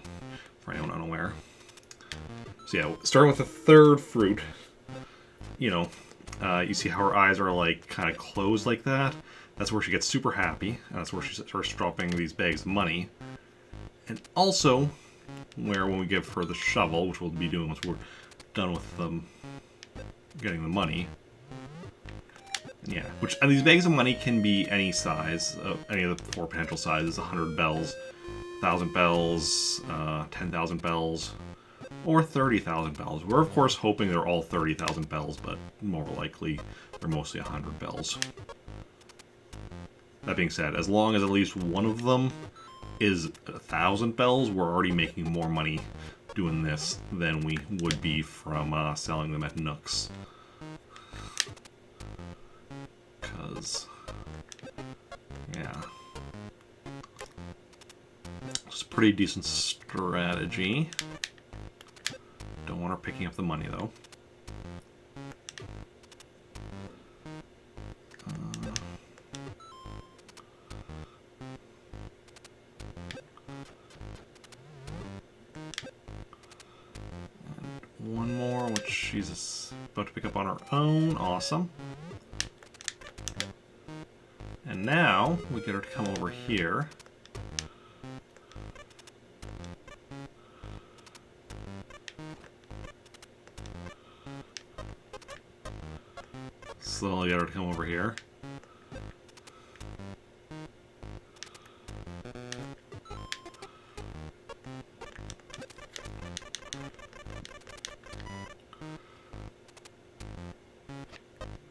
for anyone unaware. So yeah, starting with the third fruit, you know, you see how her eyes are like kind of closed like that. That's where she gets super happy. And that's where she starts dropping these bags of money. And also, where when we give her the shovel, which we'll be doing once we're done with getting the money. Yeah, and these bags of money can be any size, any of the 4 potential sizes: 100 bells, 1,000 bells, 10,000 bells. Or 30,000 bells. We're of course hoping they're all 30,000 bells, but more likely they're mostly 100 bells. That being said, as long as at least one of them is 1,000 bells, we're already making more money doing this than we would be from selling them at Nooks. Because, yeah. It's a pretty decent strategy. Don't want her picking up the money, though. One more, which she's about to pick up on her own. Awesome. And now we get her to come over here. Slowly get her to come over here.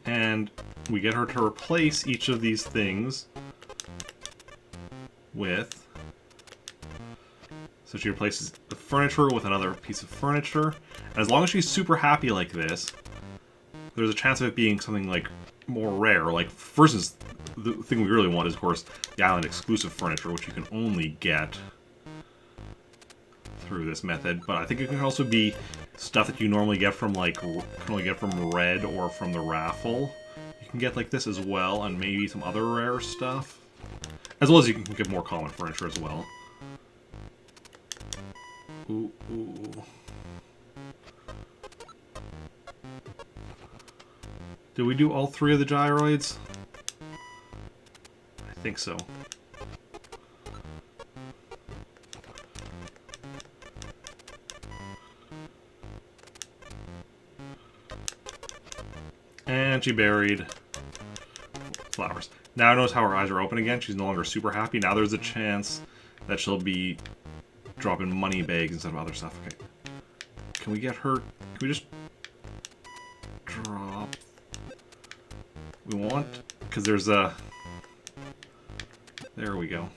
And we get her to replace each of these things with... So she replaces the furniture with another piece of furniture. And as long as she's super happy like this, there's a chance of it being something like more rare. Like, for instance, the thing we really want is, of course, the island exclusive furniture, which you can only get through this method. But I think it can also be stuff that you normally get from, like, can only get from Red or from the raffle. You can get like this as well, and maybe some other rare stuff. As well as you can get more common furniture as well. Ooh, ooh. Did we do all 3 of the gyroids? I think so. And she buried flowers. Now notice how her eyes are open again. She's no longer super happy. Now there's a chance that she'll be dropping money bags instead of other stuff. Okay. Can we get her... Can we just drop... We want... Because there's a... There we go.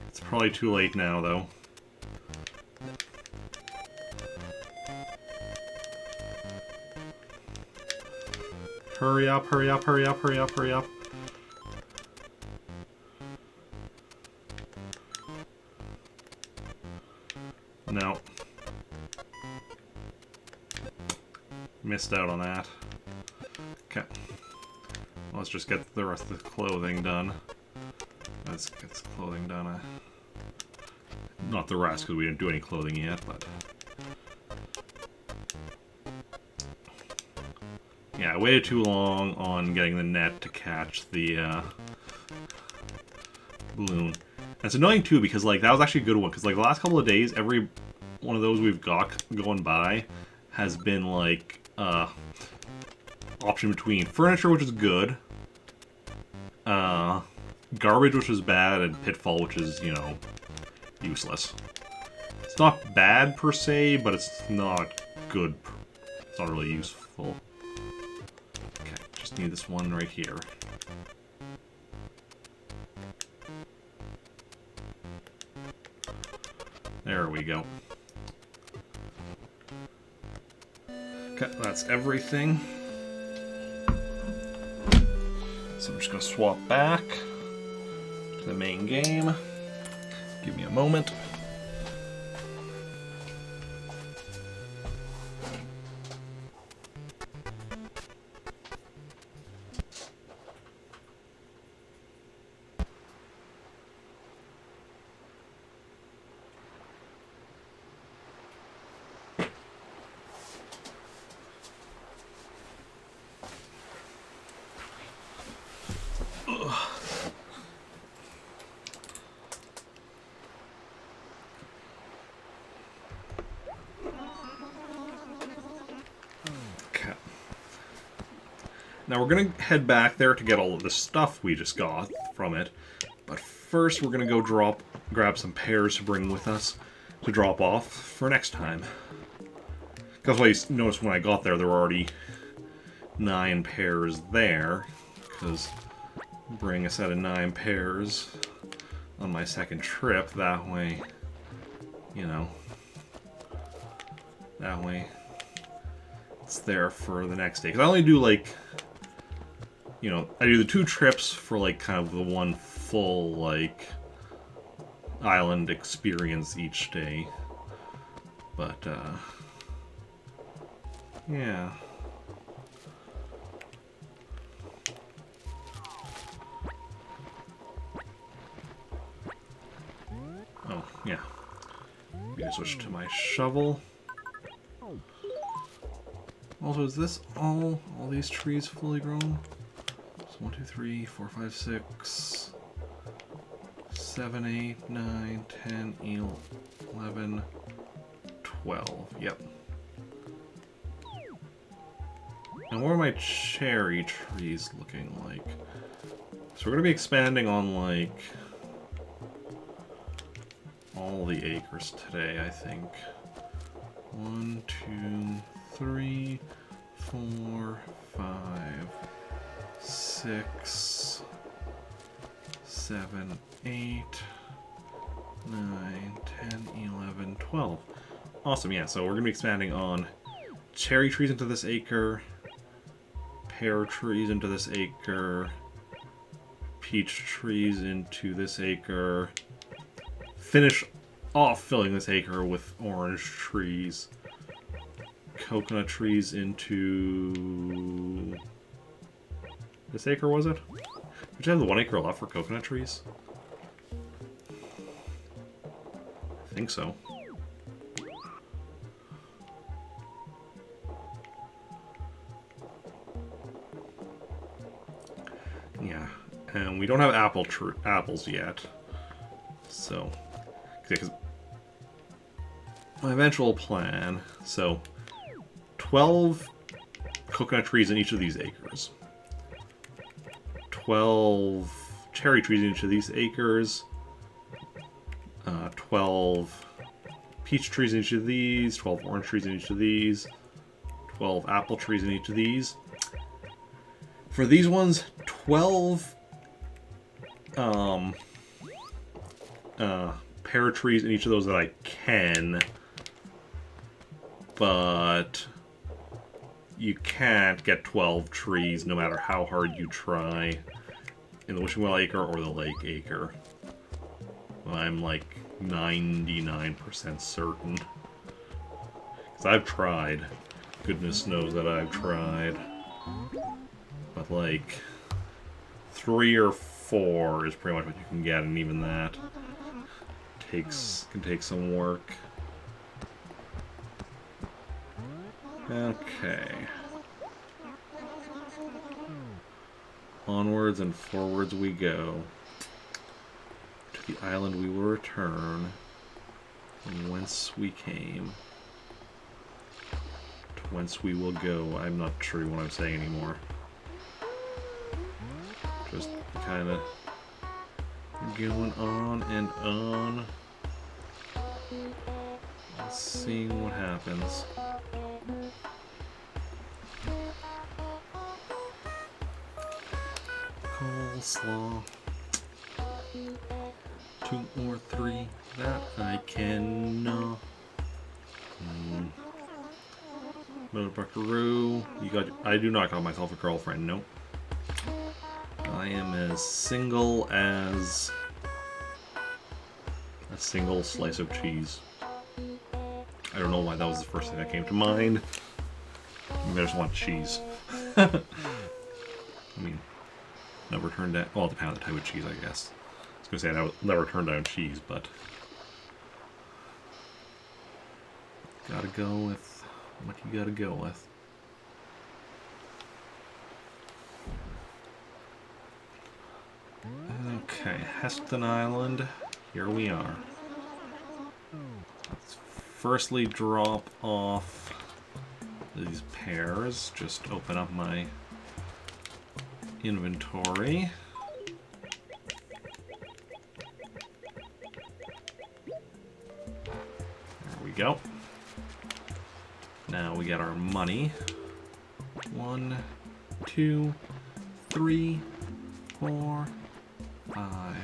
It's probably too late now, though. Hurry up, hurry up, hurry up, hurry up, hurry up. No. Missed out on that. Okay. Let's just get the rest of the clothing done. Let's get this clothing done. Not the rest, because we didn't do any clothing yet, but... Yeah, I waited too long on getting the net to catch the balloon. And it's annoying too because like that was actually a good one because like the last couple of days, every one of those we've got going by has been like option between furniture, which is good, garbage, which is bad, and pitfall, which is, you know, useless. It's not bad per se, but it's not good. It's not really useful. Need this one right here. There we go. Okay, that's everything. So I'm just going to swap back to the main game. Give me a moment. Now we're going to head back there to get all of the stuff we just got from it, but first we're going to go grab some pears to bring with us to drop off for next time. Because I noticed when I got there, there were already 9 pears there, because bring a set of 9 pears on my second trip, that way, you know, that way it's there for the next day. Because I only do like you know, I do the 2 trips for like kind of the one full like island experience each day. But yeah. Oh, yeah. Maybe switch to my shovel. Also, is this all these trees fully grown? So 1, 2, 3, 4, 5, 6, 7, 8, 9, 10, 11, 12. Yep. And what are my cherry trees looking like? So we're going to be expanding on, like, all the acres today, I think. 1, 2, 3, 4, 5, 6, 7, 8, 9, 10, 11, 12. Awesome, yeah, so we're going to be expanding on cherry trees into this acre, pear trees into this acre, peach trees into this acre, finish off filling this acre with orange trees, coconut trees into this acre, was it? Did you have the 1 acre left for coconut trees? I think so. Yeah, and we don't have apples yet, so because my eventual plan, so 12 coconut trees in each of these acres, 12 cherry trees in each of these acres, 12 peach trees in each of these, 12 orange trees in each of these, 12 apple trees in each of these. For these ones, 12 pear trees in each of those that I can, but you can't get 12 trees no matter how hard you try in the Wishing Well Acre or the Lake Acre. I'm like 99% certain. Because I've tried. Goodness knows that I've tried. But like 3 or 4 is pretty much what you can get, and even that can take some work. Okay. Onwards and forwards we go. To the island we will return, from whence we came. To whence we will go. I'm not sure what I'm saying anymore. Just kind of going on and on. Seeing what happens. Coleslaw. 2 or 3 that I can. Mother Buckaroo. I do not call myself a girlfriend, nope. I am as single as a single slice of cheese. I don't know why that was the first thing that came to mind. Maybe I just want cheese. I mean, never turned down. Well, it depends on the type of cheese, I guess. I was gonna say I would never turn down cheese, but gotta go with what you gotta go with. Okay, Heston Island. Here we are. Let's firstly drop off these pears. Just open up my inventory. There we go. Now we get our money. 1, 2, 3, 4, 5,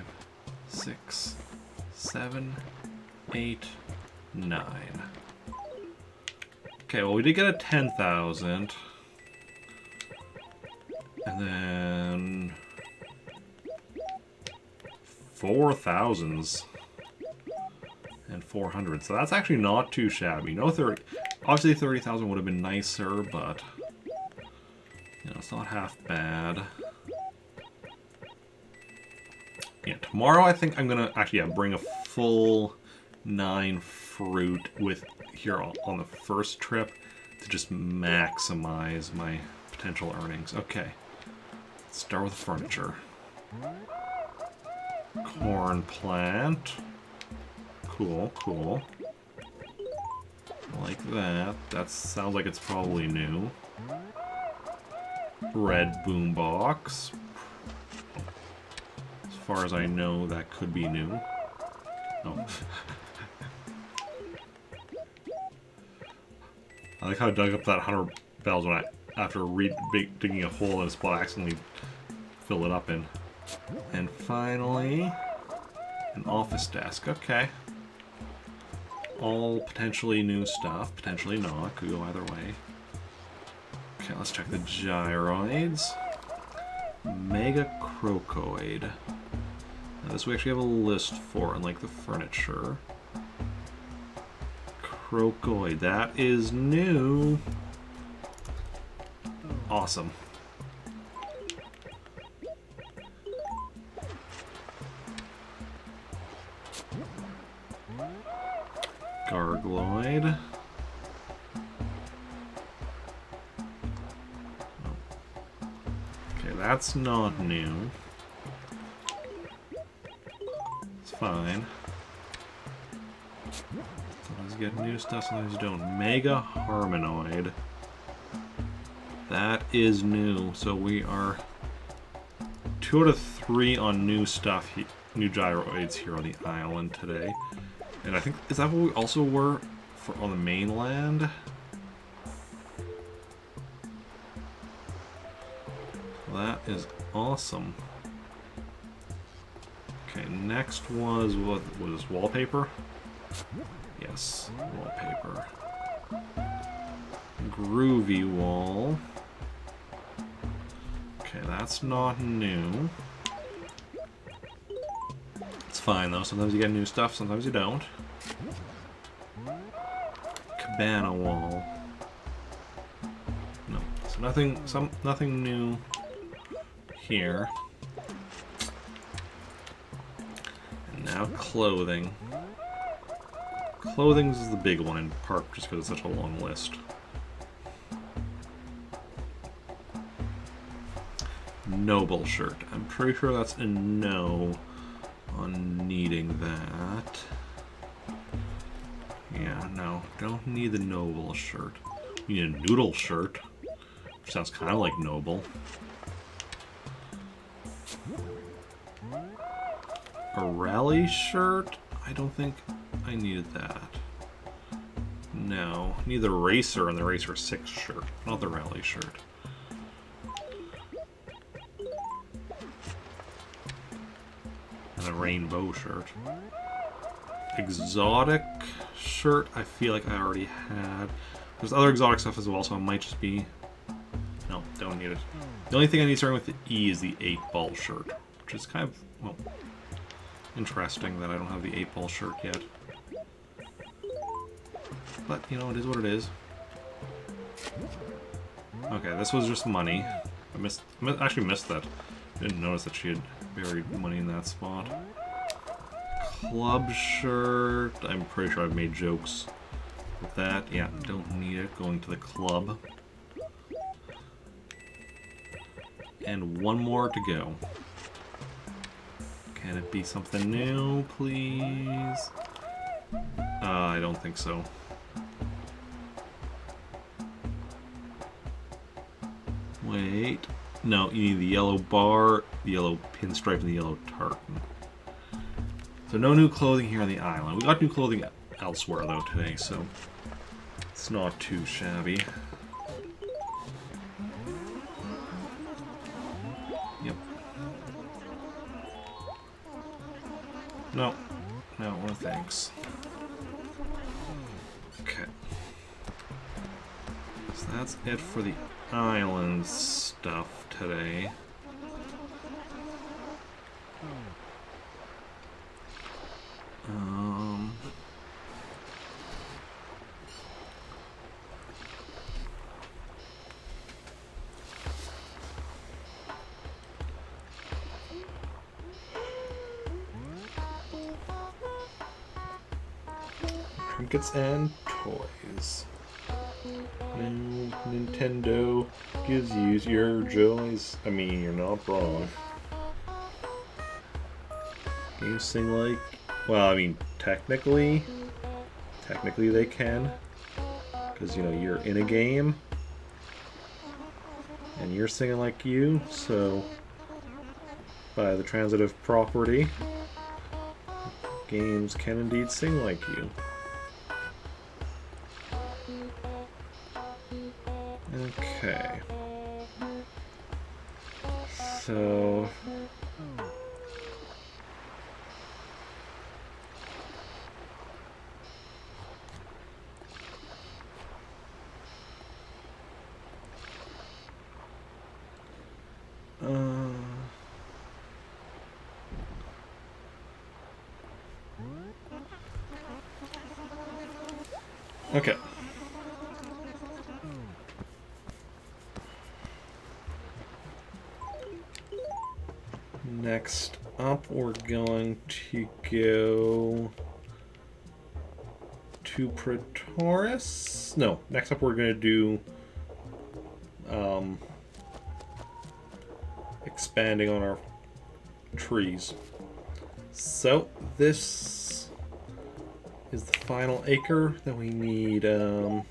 6, 7, 8, 9. Okay, well we did get a 10,000. And then done 4,000s and 400, so that's actually not too shabby. No 30, obviously 30,000 would have been nicer, but you know, it's not half bad. Yeah, tomorrow I think I'm gonna actually bring a full 9 fruit with here on the first trip to just maximize my potential earnings. Okay, let's start with furniture. Corn plant. Cool, cool. Like that. That sounds like it's probably new. Red boombox. As far as I know, that could be new. Oh. I like how I dug up that 100 bells when after digging a hole in a spot, I accidentally filled it up in. And finally, an office desk. Okay. All potentially new stuff. Potentially not. Could go either way. Okay, let's check the gyroids. Mega Crocoid. Now this we actually have a list for, unlike the furniture. Crocoid. That is new. Awesome. Gargloid. Okay, that's not new. It's fine. Sometimes you get new stuff, sometimes you don't. Mega Harmonoid. That is new, so we are 2 out of 3 on new stuff, new gyroids here on the island today. And I think, is that what we also were for on the mainland? That is awesome. Okay, next was, what was wallpaper? Yes, wallpaper. Groovy wall. Okay, that's not new. It's fine though, sometimes you get new stuff, sometimes you don't. Cabana wall. No, so nothing new here. And now clothing. Clothing is the big one in part just because it's such a long list. Noble shirt. I'm pretty sure that's a no on needing that. Yeah, no, don't need the noble shirt. You need a noodle shirt, which sounds kind of like noble. A rally shirt? I don't think I needed that. No, need the racer and the racer 6 shirt, not the rally shirt. And a rainbow shirt. Exotic shirt, I feel like I already had. There's other exotic stuff as well, so it might just be... No, don't need it. The only thing I need starting with the E is the 8-ball shirt, which is kind of, well, interesting that I don't have the 8-ball shirt yet. But, you know, it is what it is. Okay, this was just money. I actually missed that. Didn't notice that she had buried money in that spot. Club shirt. I'm pretty sure I've made jokes with that. Yeah, don't need it. Going to the club. And one more to go. Can it be something new, please? I don't think so. Wait. No, you need the yellow bar, the yellow pinstripe, and the yellow tartan. So no new clothing here on the island. We got new clothing elsewhere, though, today, so it's not too shabby. Yep. No. No, thanks. Okay. So that's it for the island stuff today. trinkets and toys. Now Nintendo gives you your joys. I mean, you're not wrong. Games sing like... Well, I mean, technically they can. Because, you know, you're in a game. And you're singing like you, so... By the transitive property, games can indeed sing like you. Okay. So... Okay. Next up, we're going to go to Pretoris. No, next up we're going to do expanding on our trees. So this is the final acre that we need. That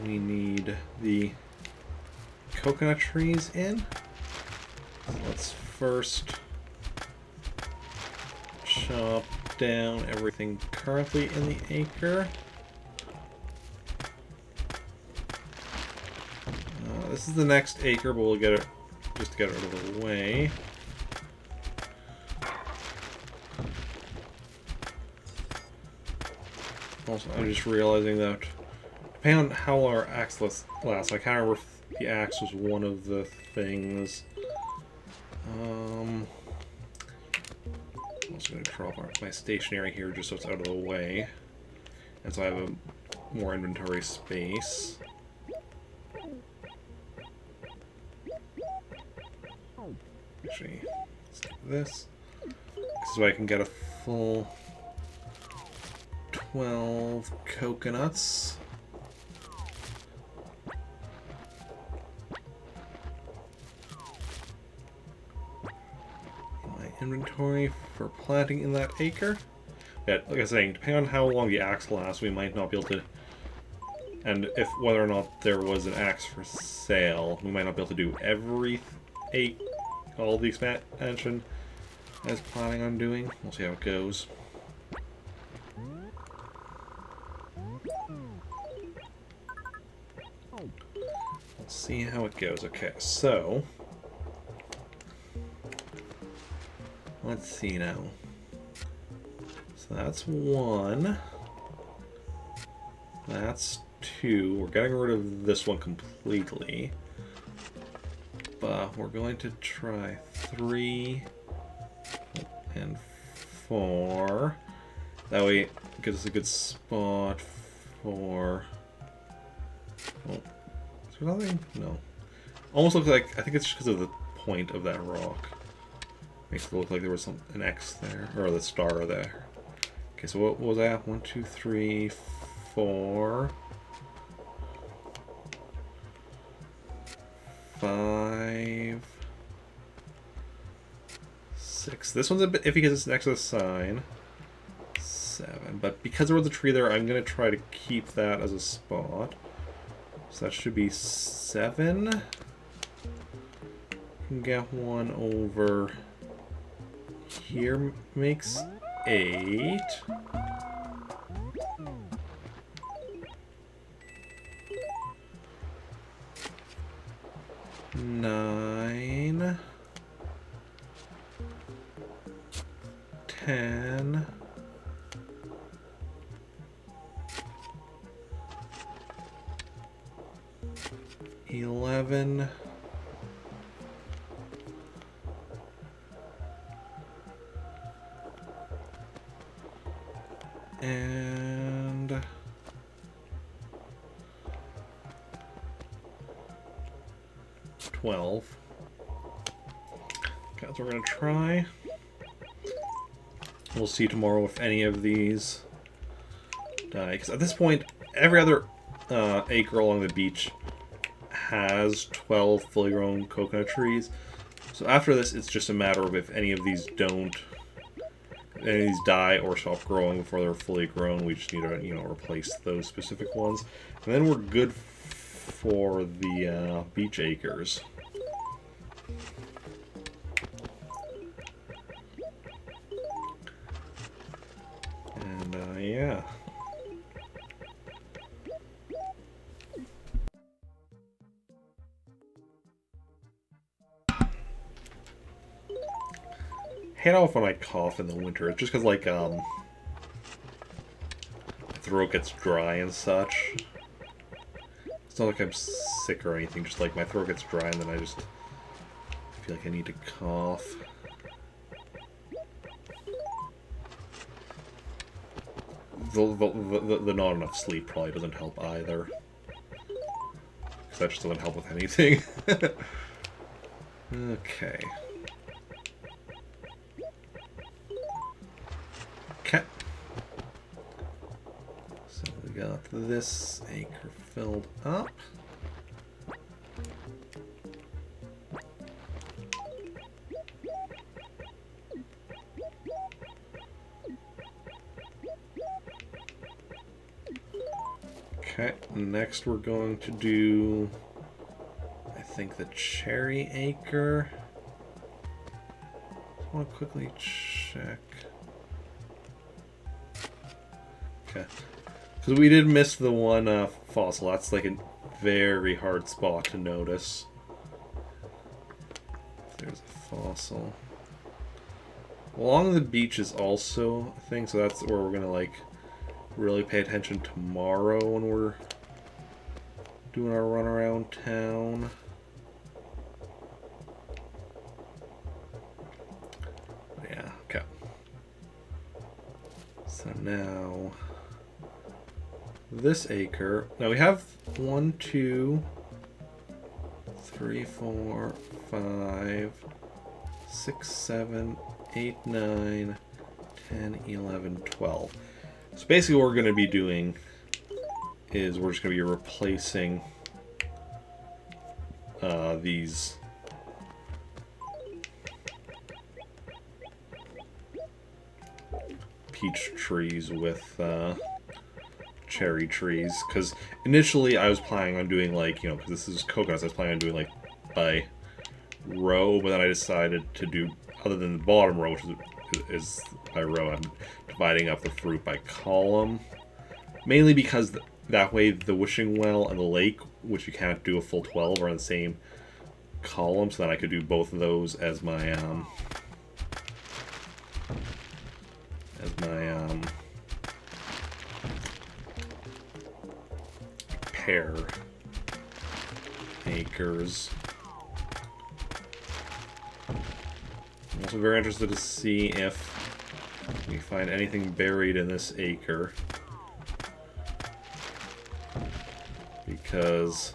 we need the coconut trees in. So let's first chop down everything currently in the acre. This is the next acre, but we'll get it just to get it out of the way. Also, I'm just realizing that depending on how long our axe lasts, I can't remember if the axe was one of the things. I'm also going to drop my stationery here just so it's out of the way. And so I have more inventory space. Actually, let's do this. So I can get a full 12 coconuts. My inventory for planting in that acre. Yeah, like I was saying, depending on how long the axe lasts, we might not be able to... And if whether or not there was an axe for sale, we might not be able to do all the expansion I was planning on doing. We'll see how it goes. Let's see how it goes. Okay, so let's see now. So that's 1. That's 2. We're getting rid of this one completely. But we're going to try 3 and 4. That way it gives us a good spot for... Oh, is there nothing? No. Almost looks like... I think it's just because of the point of that rock. Makes it look like there was an X there. Or the star there. Okay, so what was that? 1, 2, 3, 4... 5, 6. This one's a bit iffy because it's next to the sign. 7. But because there was a tree there, I'm going to try to keep that as a spot. So that should be 7. Can get one over here. Makes 8. Nine, 10, 11, 12. Okay, that's what we're going to try. We'll see tomorrow if any of these die. Because at this point, every other acre along the beach has 12 fully grown coconut trees. So after this, it's just a matter of if any of these die or stop growing before they're fully grown. We just need to, replace those specific ones. And then we're good for the beach acres. And, yeah. I hate off when I cough in the winter. It's just because, like, my throat gets dry and such. It's not like I'm sick or anything, just like my throat gets dry and then I just feel like I need to cough. The not enough sleep probably doesn't help either. Because that just doesn't help with anything. Okay. Okay. So we got this acre filled up. Okay, next we're going to do, I think, the cherry acre. I want to quickly check. Okay, because we did miss the one fossil. That's like a very hard spot to notice. There's a fossil. Along the beach is also a thing, so that's where we're gonna like really pay attention tomorrow when we're doing our run around town. Yeah, okay. So now this acre. Now we have 1, 2, 3, 4, 5, 6, 7, 8, 9, 10, 11, 12. So basically what we're going to be doing is we're just going to be replacing these peach trees with cherry trees. Because initially I was planning on doing like, because this is coconuts, I was planning on doing like by row, but then I decided to do, other than the bottom row, which is by row, I'm dividing up the fruit by column. Mainly because that way the wishing well and the lake, which you can't do a full 12, are on the same column, so then I could do both of those as my pair acres. I'm also very interested to see if we find anything buried in this acre. Because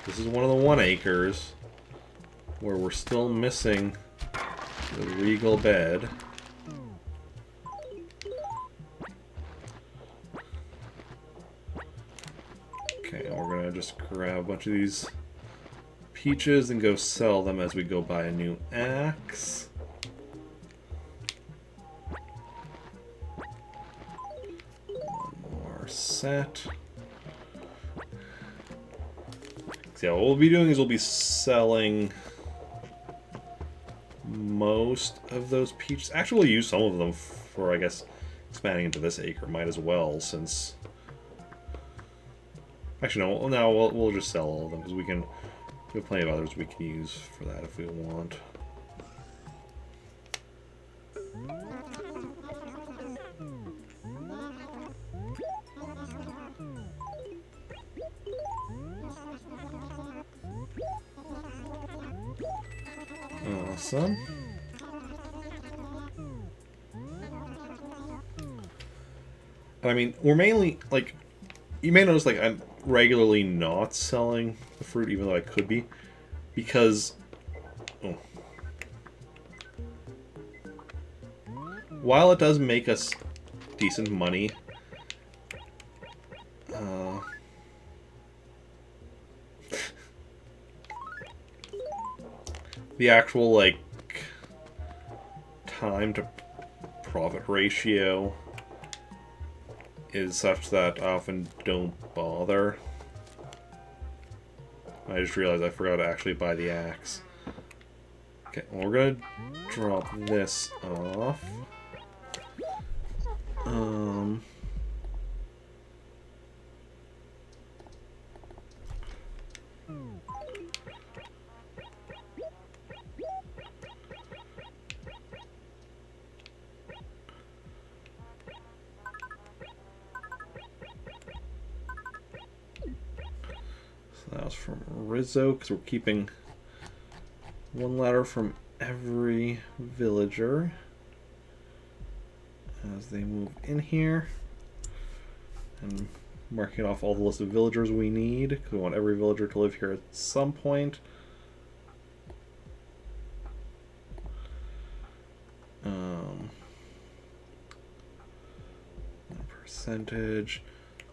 this is one of the 1 acres where we're still missing the regal bed. Okay, we're gonna just grab a bunch of these peaches and go sell them as we go buy a new axe. One more set. So yeah, what we'll be doing is we'll be selling most of those peaches. Actually, we'll use some of them for, I guess, expanding into this acre. Might as well, since... Actually, no, we'll just sell all of them, because we have plenty of others we can use for that if we want. Awesome. I mean, we're mainly, like, you may notice, like, I'm regularly not selling the fruit, even though I could be, because while it does make us decent money, the actual, like, time to profit ratio is such that I often don't bother. I just realized I forgot to actually buy the axe. Okay, well, we're gonna drop this off. So that was from Rizzo, because we're keeping one letter from every villager as they move in here, and marking off all the list of villagers we need, because we want every villager to live here at some point. Percentage.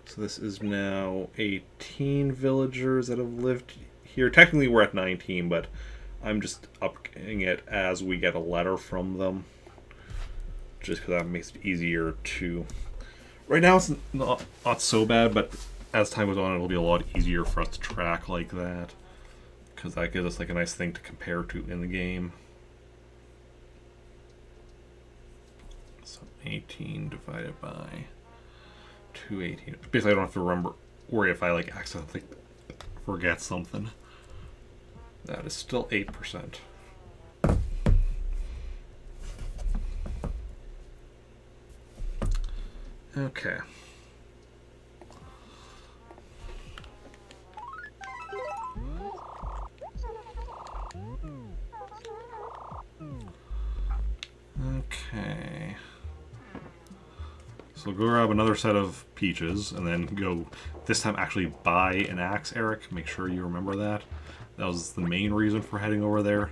So this is now 18 villagers that have lived here. Technically we're at 19, but I'm just upping it as we get a letter from them, just because that makes it easier to... Right now it's not so bad, but as time goes on it'll be a lot easier for us to track like that, because that gives us like a nice thing to compare to in the game. So 18 divided by 218. Basically I don't have to worry if I like accidentally forget something. That is still 8%. Okay. Okay. So go grab another set of peaches, and then go, this time actually buy an axe, Eric. Make sure you remember that. That was the main reason for heading over there.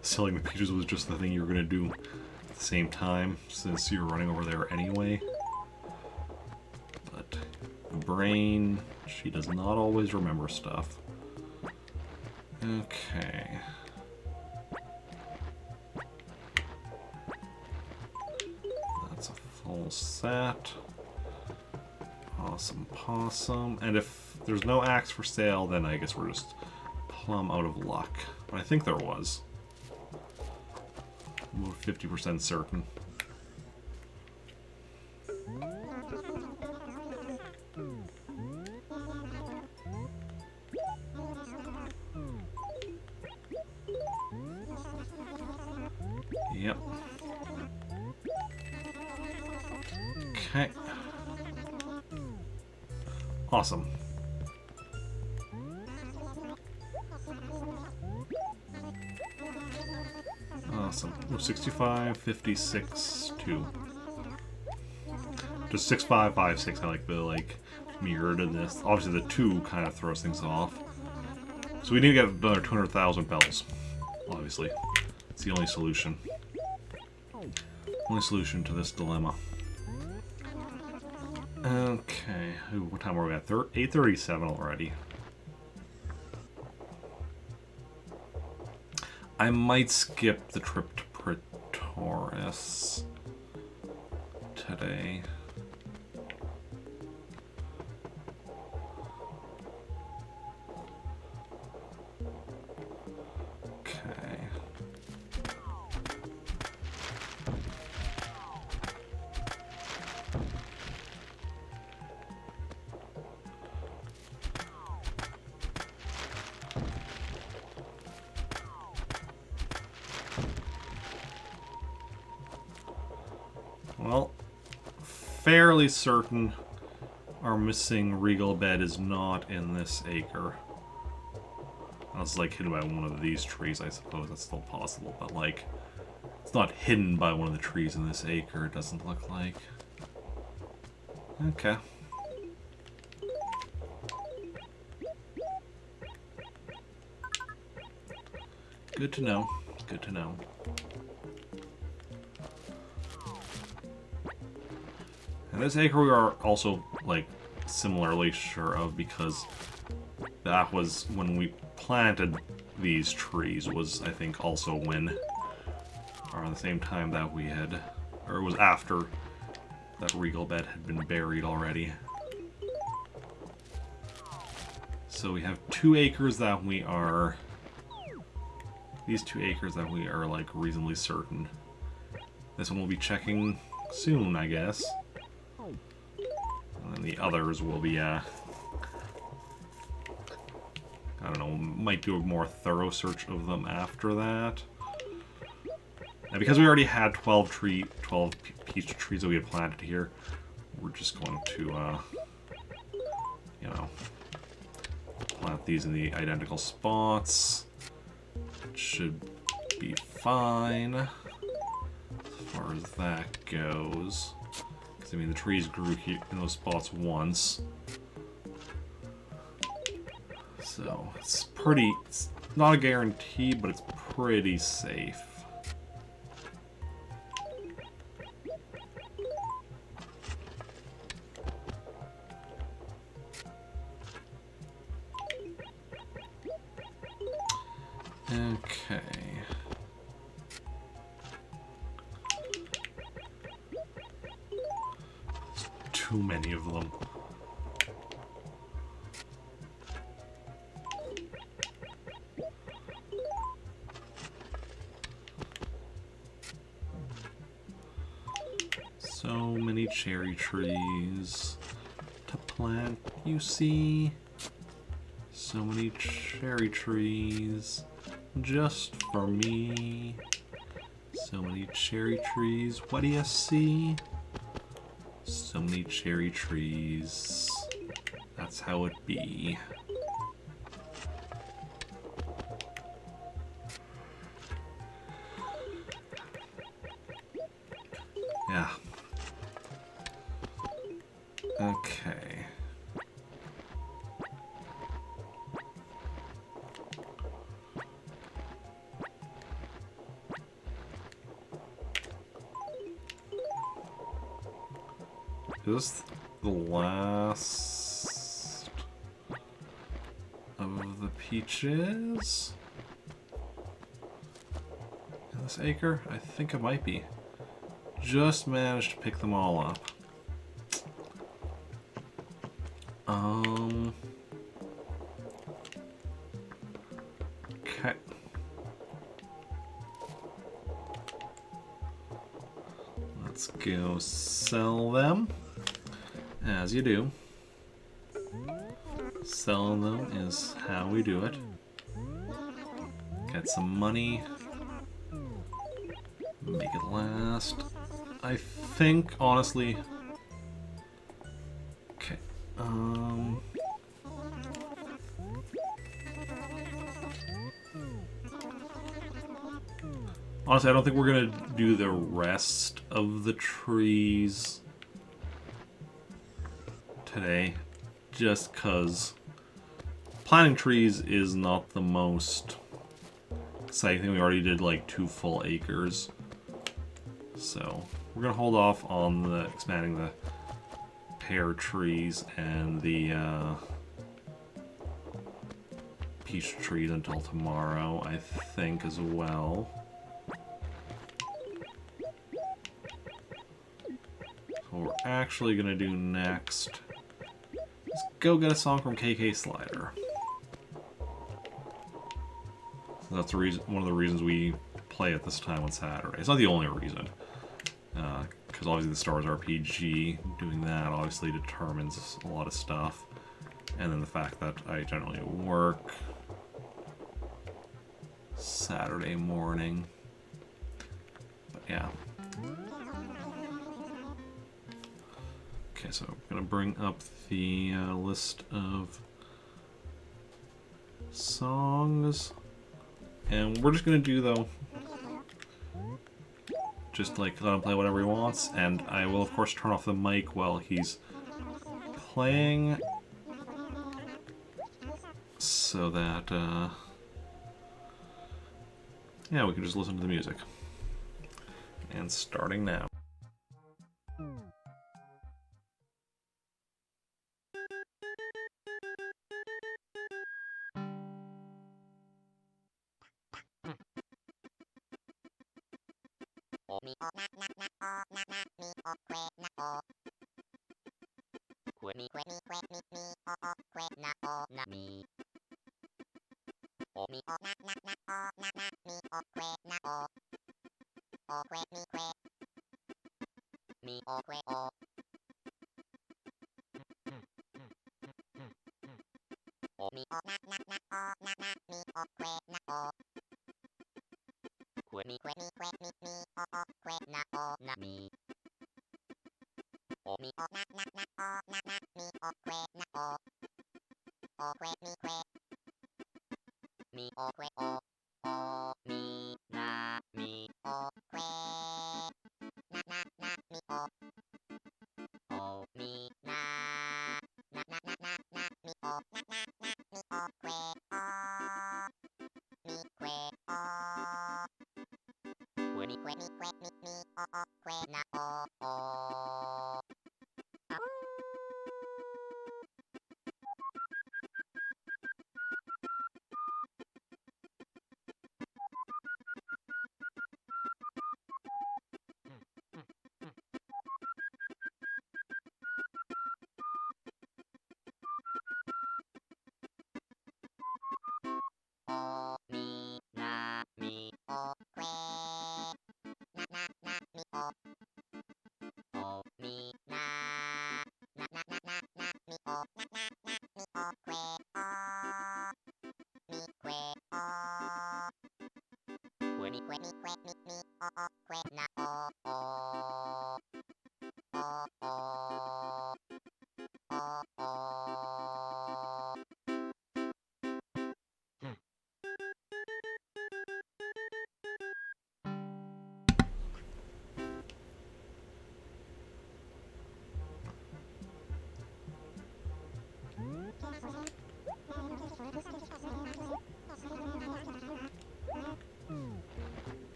Selling the peaches was just the thing you were going to do at the same time, since you're running over there anyway. But Brain, she does not always remember stuff. Okay. That's a full set. Awesome possum. And if there's no axe for sale, then I guess we're just plumb out of luck. But I think there was. I'm 50% certain. Yep. Okay. Awesome. Awesome. We're 65, 56, 2. Just 6, 5, 5, 6. I like the mirrored in this. Obviously the 2 kind of throws things off. So we need to get another 200,000 bells. Obviously. It's the only solution. Only solution to this dilemma. Okay. Ooh, what time are we at? 8:37 already. I might skip the trip to Praetoris today. Okay. Well, fairly certain our missing regal bed is not in this acre. It's like hidden by one of these trees, I suppose. That's still possible, but like, it's not hidden by one of the trees in this acre, it doesn't look like. Okay. Good to know. Good to know. And this acre we are also, like, similarly sure of, because that was when we planted these trees, was, I think, also when, around the same time that we had, or it was after that regal bed had been buried already. So we have 2 acres that we are, these 2 acres that we are, like, reasonably certain. This one will be checking soon, I guess. And then the others will be, I don't know, might do a more thorough search of them after that. And because we already had 12 peach trees that we had planted here, we're just going to, you know, plant these in the identical spots. It should be fine as far as that goes. Because, I mean, the trees grew here in those spots once. So, it's not a guarantee, but it's pretty safe. Okay. There's too many of them. So many cherry trees to plant, you see. So many cherry trees just for me. So many cherry trees, what do you see? So many cherry trees. That's how it be. Yeah. Okay. Is this the last of the peaches in this acre? I think it might be. Just managed to pick them all up. Okay. Let's go sell them. As you do. Selling them is how we do it. Get some money. Make it last. I think, honestly... Okay. Honestly, I don't think we're gonna do the rest of the trees today, just because planting trees is not the most exciting thing. We already did like 2 full acres, so we're gonna hold off on the expanding the pear trees and the peach trees until tomorrow, I think, as well. So what we're actually gonna do next, let's go get a song from KK Slider. So that's the reason, one of the reasons we play at this time on Saturday. It's not the only reason, because obviously the Star Wars RPG, doing that obviously determines a lot of stuff, and then the fact that I generally work Saturday morning. But yeah. Okay, so I'm gonna bring up the list of songs, and we're just gonna do, though, just like let him play whatever he wants, and I will of course turn off the mic while he's playing, so that yeah, we can just listen to the music. And starting now.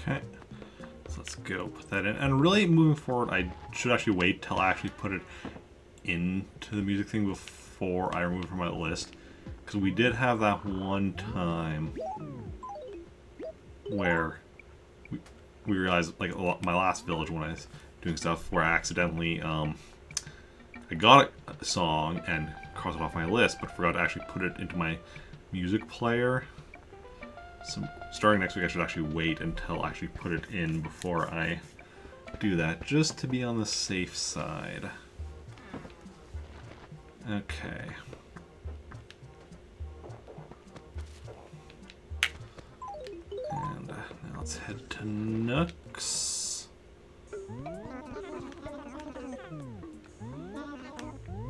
Okay, so let's go put that in. And really, moving forward, I should actually wait till I actually put it into the music thing before I remove it from my list. Because we did have that one time where we realized, like my last village when I was doing stuff, where I accidentally, I got a song and crossed it off my list, but forgot to actually put it into my music player. So starting next week, I should actually wait until I actually put it in before I do that, just to be on the safe side. Okay. And now let's head to Nooks.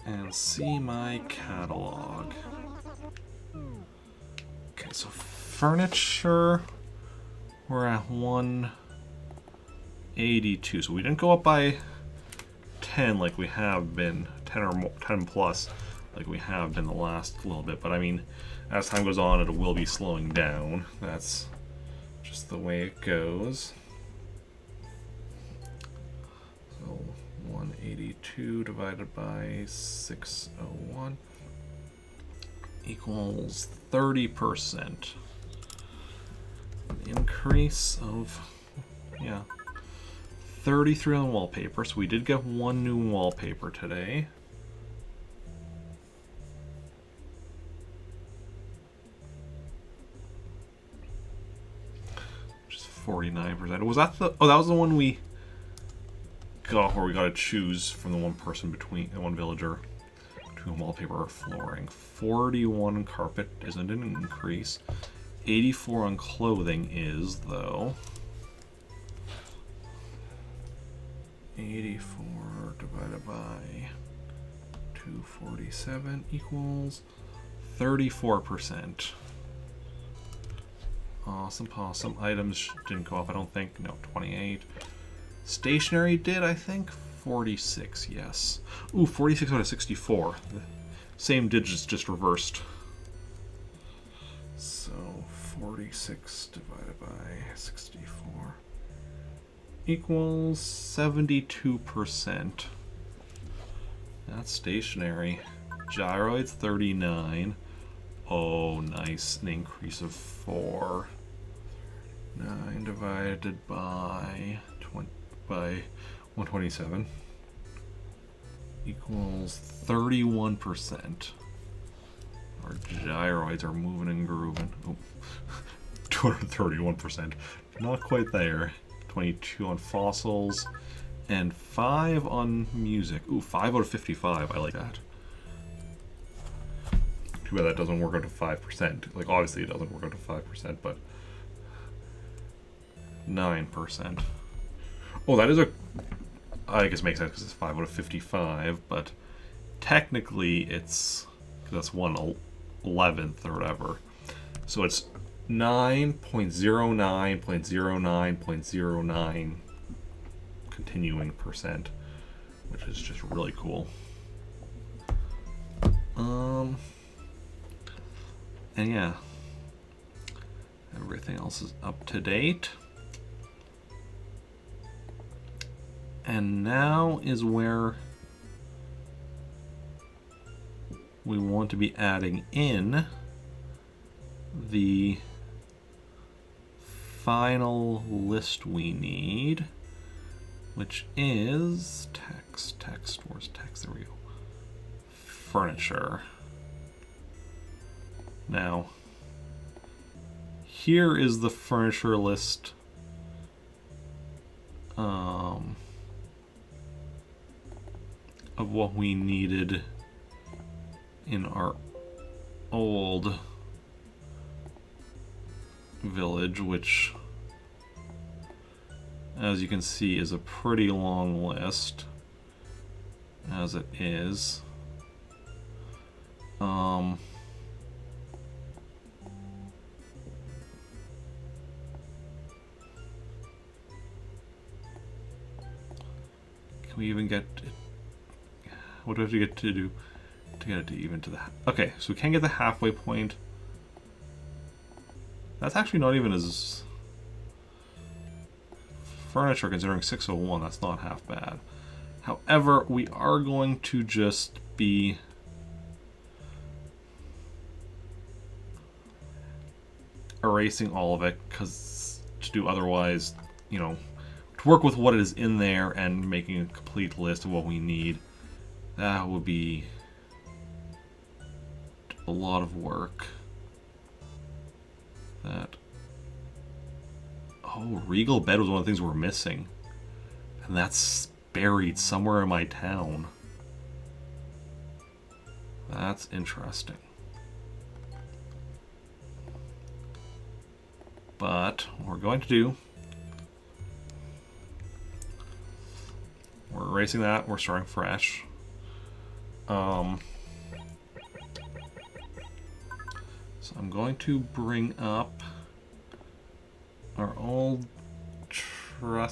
And see my catalog. Okay, so furniture, we're at 182. So we didn't go up by 10 like we have been, 10 or more, 10 plus like we have been the last little bit. But I mean, as time goes on, it will be slowing down. That's just the way it goes. So 182 divided by 601 equals 30%. Increase of, yeah, 33 on wallpaper. So we did get one new wallpaper today. Which is 49%. Was that the, oh, that was the one we got where we got to choose from the one person between, one villager, between wallpaper or flooring. 41 carpet isn't an increase. 84 on clothing is, though. 84 divided by 247 equals 34%. Awesome possum. Items didn't go up, I don't think. No, 28. Stationery did, I think. 46, yes. Ooh, 46 out of 64. The same digits, just reversed. So 46 divided by 64 equals 72%. That's stationary. Gyroids 39. Oh, nice. An increase of 4. 9 divided by 127 equals 31%. Our gyroids are moving and grooving. Oh, 231%. Not quite there. 22 on fossils. And 5 on music. Ooh, 5 out of 55. I like that. Too bad that doesn't work out to 5%. Like, obviously it doesn't work out to 5%, but 9%. Oh, that is I guess it makes sense because it's 5 out of 55, but technically it's, because that's 1/11th or whatever. So it's 9.09.09.09 continuing percent, which is just really cool. And yeah, everything else is up to date. And now is where we want to be adding in the final list we need, which is text, where's text? There we go. Furniture. Now, here is the furniture list of what we needed in our old village, which, as you can see, is a pretty long list as it is. Can we even get it? What do we have to get to do to get it to even to the... Okay, so we can't get the halfway point. That's actually not even as... Furniture, considering 601, that's not half bad. However, we are going to just be... erasing all of it, because to do otherwise, you know, to work with what is in there and making a complete list of what we need, that would be a lot of work. That... Oh, Regal Bed was one of the things we're missing. And that's buried somewhere in my town. That's interesting. But what we're going to do... We're erasing that, we're starting fresh. So I'm going to bring up our old our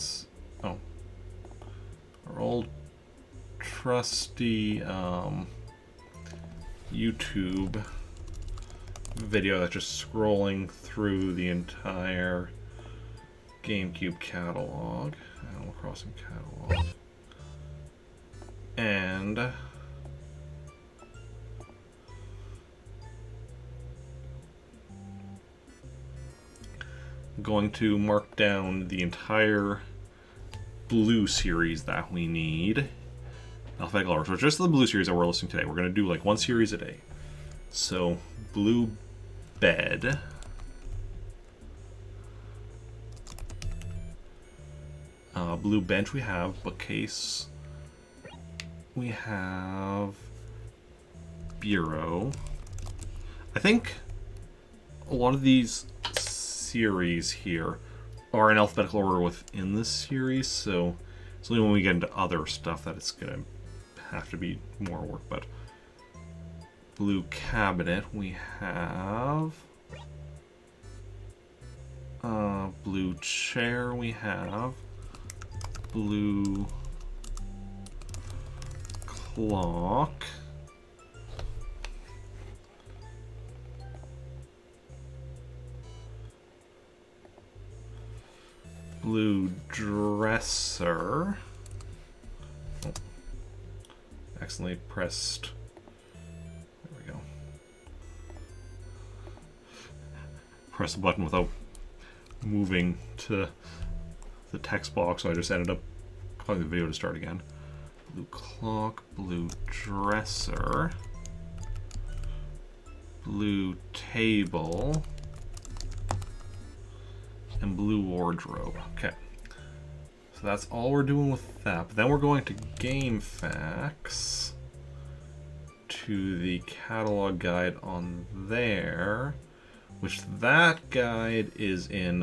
old trusty YouTube video that's just scrolling through the entire GameCube catalog, Animal Crossing catalog, and going to mark down the entire blue series that we need. Alphabetical order. So it's just the blue series that we're listing today. We're going to do like one series a day. So, blue bed. Blue bench we have. Bookcase. We have bureau. I think a lot of these series here are in alphabetical order within this series, so it's only when we get into other stuff that it's gonna have to be more work. But blue cabinet we have, blue chair we have, blue clock, blue dresser. Oh, accidentally pressed. There we go. Press the button without moving to the text box, so I just ended up calling the video to start again. Blue clock, blue dresser, blue table, and blue wardrobe. Okay. So that's all we're doing with that. But then we're going to GameFAQs, to the catalog guide on there, which that guide is in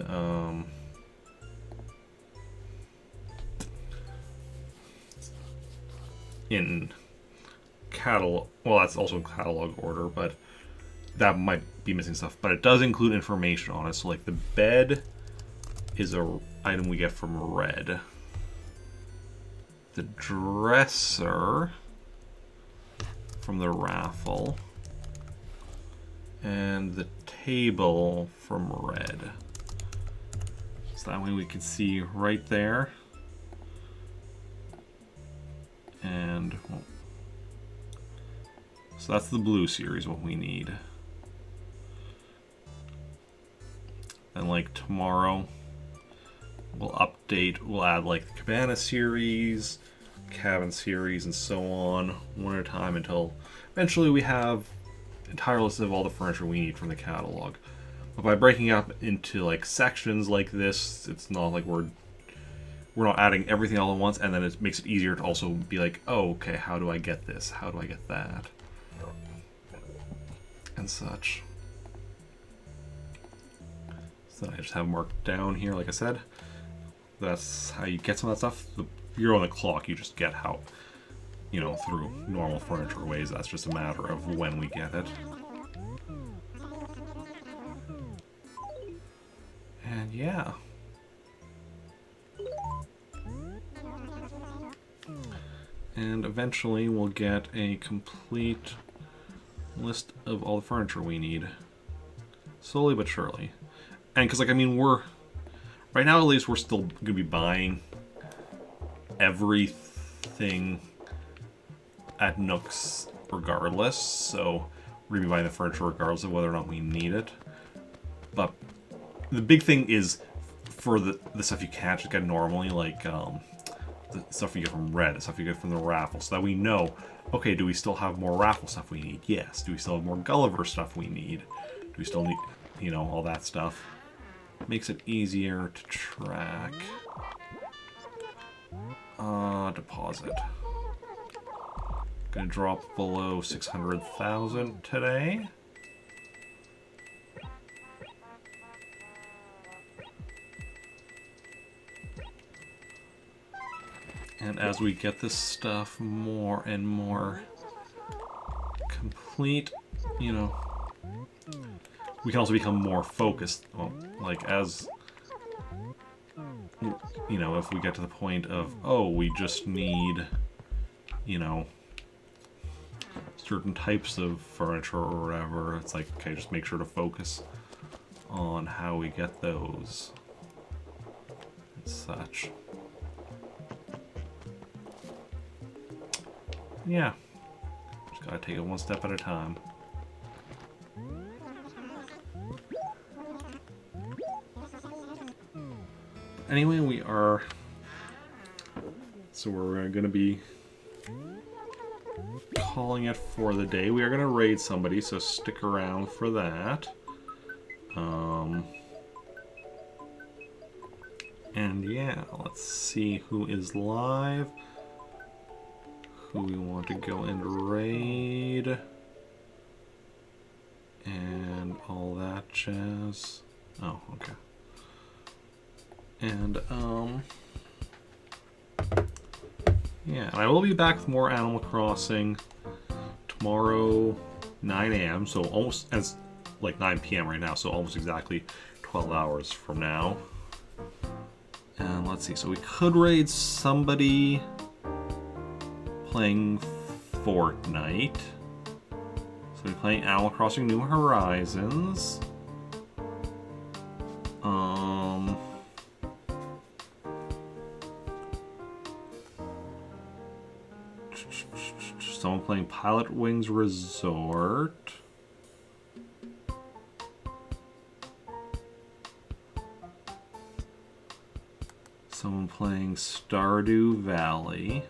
catalog. Well, that's also in catalog order, but that might be missing stuff. But it does include information on it. So like the bed is a item we get from Red. The dresser from the raffle, and the table from Red. So that way we can see right there. And well, so that's the blue series, what we need. And like tomorrow, we'll update, we'll add like the cabana series, cabin series, and so on, one at a time, until eventually we have an entire list of all the furniture we need from the catalog. But by breaking up into like sections like this, it's not like we're not adding everything all at once, and then it makes it easier to also be like, oh, okay, how do I get this? How do I get that? And such. So I just have marked down here, like I said. That's how you get some of that stuff. You're on the clock, you just get how, you know, through normal furniture ways. That's just a matter of when we get it. And yeah. And eventually we'll get a complete list of all the furniture we need. Slowly but surely. And because, like, I mean, right now at least, we're still going to be buying everything at Nooks regardless. So we're going to be buying the furniture regardless of whether or not we need it. But the big thing is for the stuff you can't just get normally, like the stuff you get from Red, the stuff you get from the raffle, so that we know, okay, do we still have more raffle stuff we need? Yes. Do we still have more Gulliver stuff we need? Do we still need, you know, all that stuff? Makes it easier to track. Deposit. Gonna drop below 600,000 today. And as we get this stuff more and more complete, you know, we can also become more focused. Well, like, as, you know, if we get to the point of, oh, we just need, you know, certain types of furniture or whatever, it's like, okay, just make sure to focus on how we get those and such. Yeah, just gotta take it one step at a time. Anyway, we are, so we're gonna be calling it for the day. We are gonna raid somebody, so stick around for that. And yeah, let's see who is live, who we want to go and raid, and all that jazz. Oh, okay. And, yeah, and I will be back with more Animal Crossing tomorrow, 9 a.m., so almost, as, like, 9 p.m. right now, so almost exactly 12 hours from now. And let's see, so we could raid somebody playing Fortnite. So we're playing Animal Crossing New Horizons. Someone playing Pilot Wings Resort. Someone playing Stardew Valley.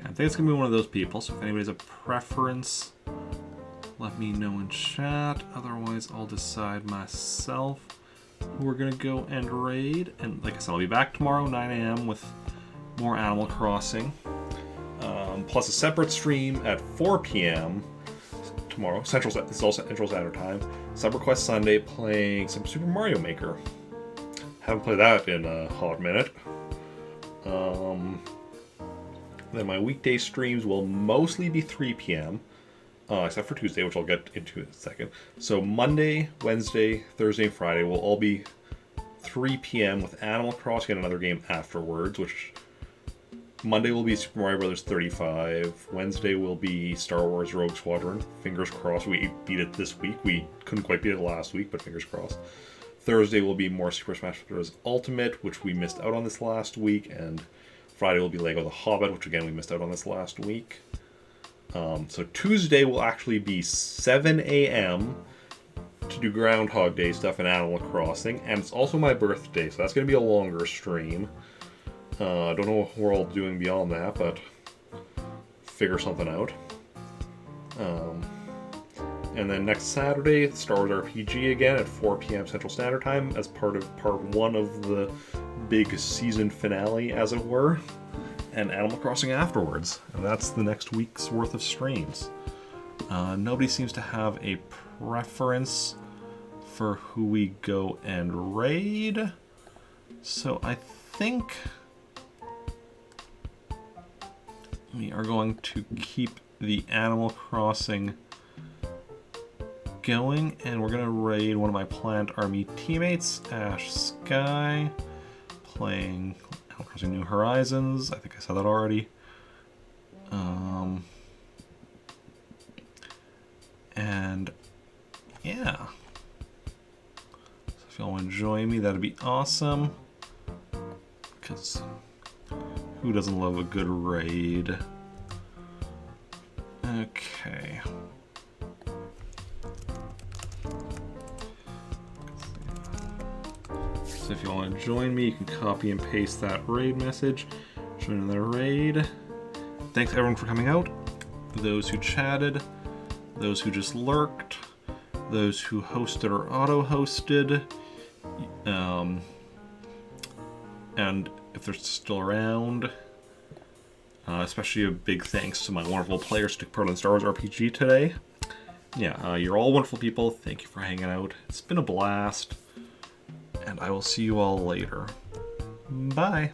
I think it's going to be one of those people, so if anybody has a preference, let me know in chat. Otherwise, I'll decide myself who we're going to go and raid. And like I said, I'll be back tomorrow, 9 a.m. with more Animal Crossing. Plus a separate stream at 4 p.m. tomorrow. It's also Central Standard Time. SubRequest Sunday playing some Super Mario Maker. Haven't played that in a hot minute. Then my weekday streams will mostly be 3 p.m. Except for Tuesday, which I'll get into in a second. So Monday, Wednesday, Thursday, and Friday will all be 3 p.m. with Animal Crossing and another game afterwards, which Monday will be Super Mario Bros. 35. Wednesday will be Star Wars Rogue Squadron. Fingers crossed we beat it this week. We couldn't quite beat it last week, but fingers crossed. Thursday will be more Super Smash Bros. Ultimate, which we missed out on this last week, and Friday will be Lego The Hobbit, which again we missed out on this last week. So Tuesday will actually be 7 a.m. to do Groundhog Day stuff in Animal Crossing, and it's also my birthday, so that's going to be a longer stream. I don't know what we're all doing beyond that, but figure something out. And then next Saturday, Star Wars RPG again at 4 p.m. Central Standard Time as part of part 1 of the big season finale, as it were. And Animal Crossing afterwards. And that's the next week's worth of streams. Nobody seems to have a preference for who we go and raid. So I think we are going to keep the Animal Crossing going, and we're going to raid one of my Plant Army teammates, Ash Sky, playing Animal Crossing New Horizons. I think I said that already. And yeah. So if y'all want to join me, that'd be awesome. Because who doesn't love a good raid? Okay. So if you want to join me, you can copy and paste that raid message. Join in the raid. Thanks everyone for coming out. Those who chatted, those who just lurked, those who hosted or auto-hosted, and if they're still around, especially a big thanks to my wonderful players who took part in the Star Wars RPG today. Yeah, you're all wonderful people. Thank you for hanging out. It's been a blast. And I will see you all later. Bye.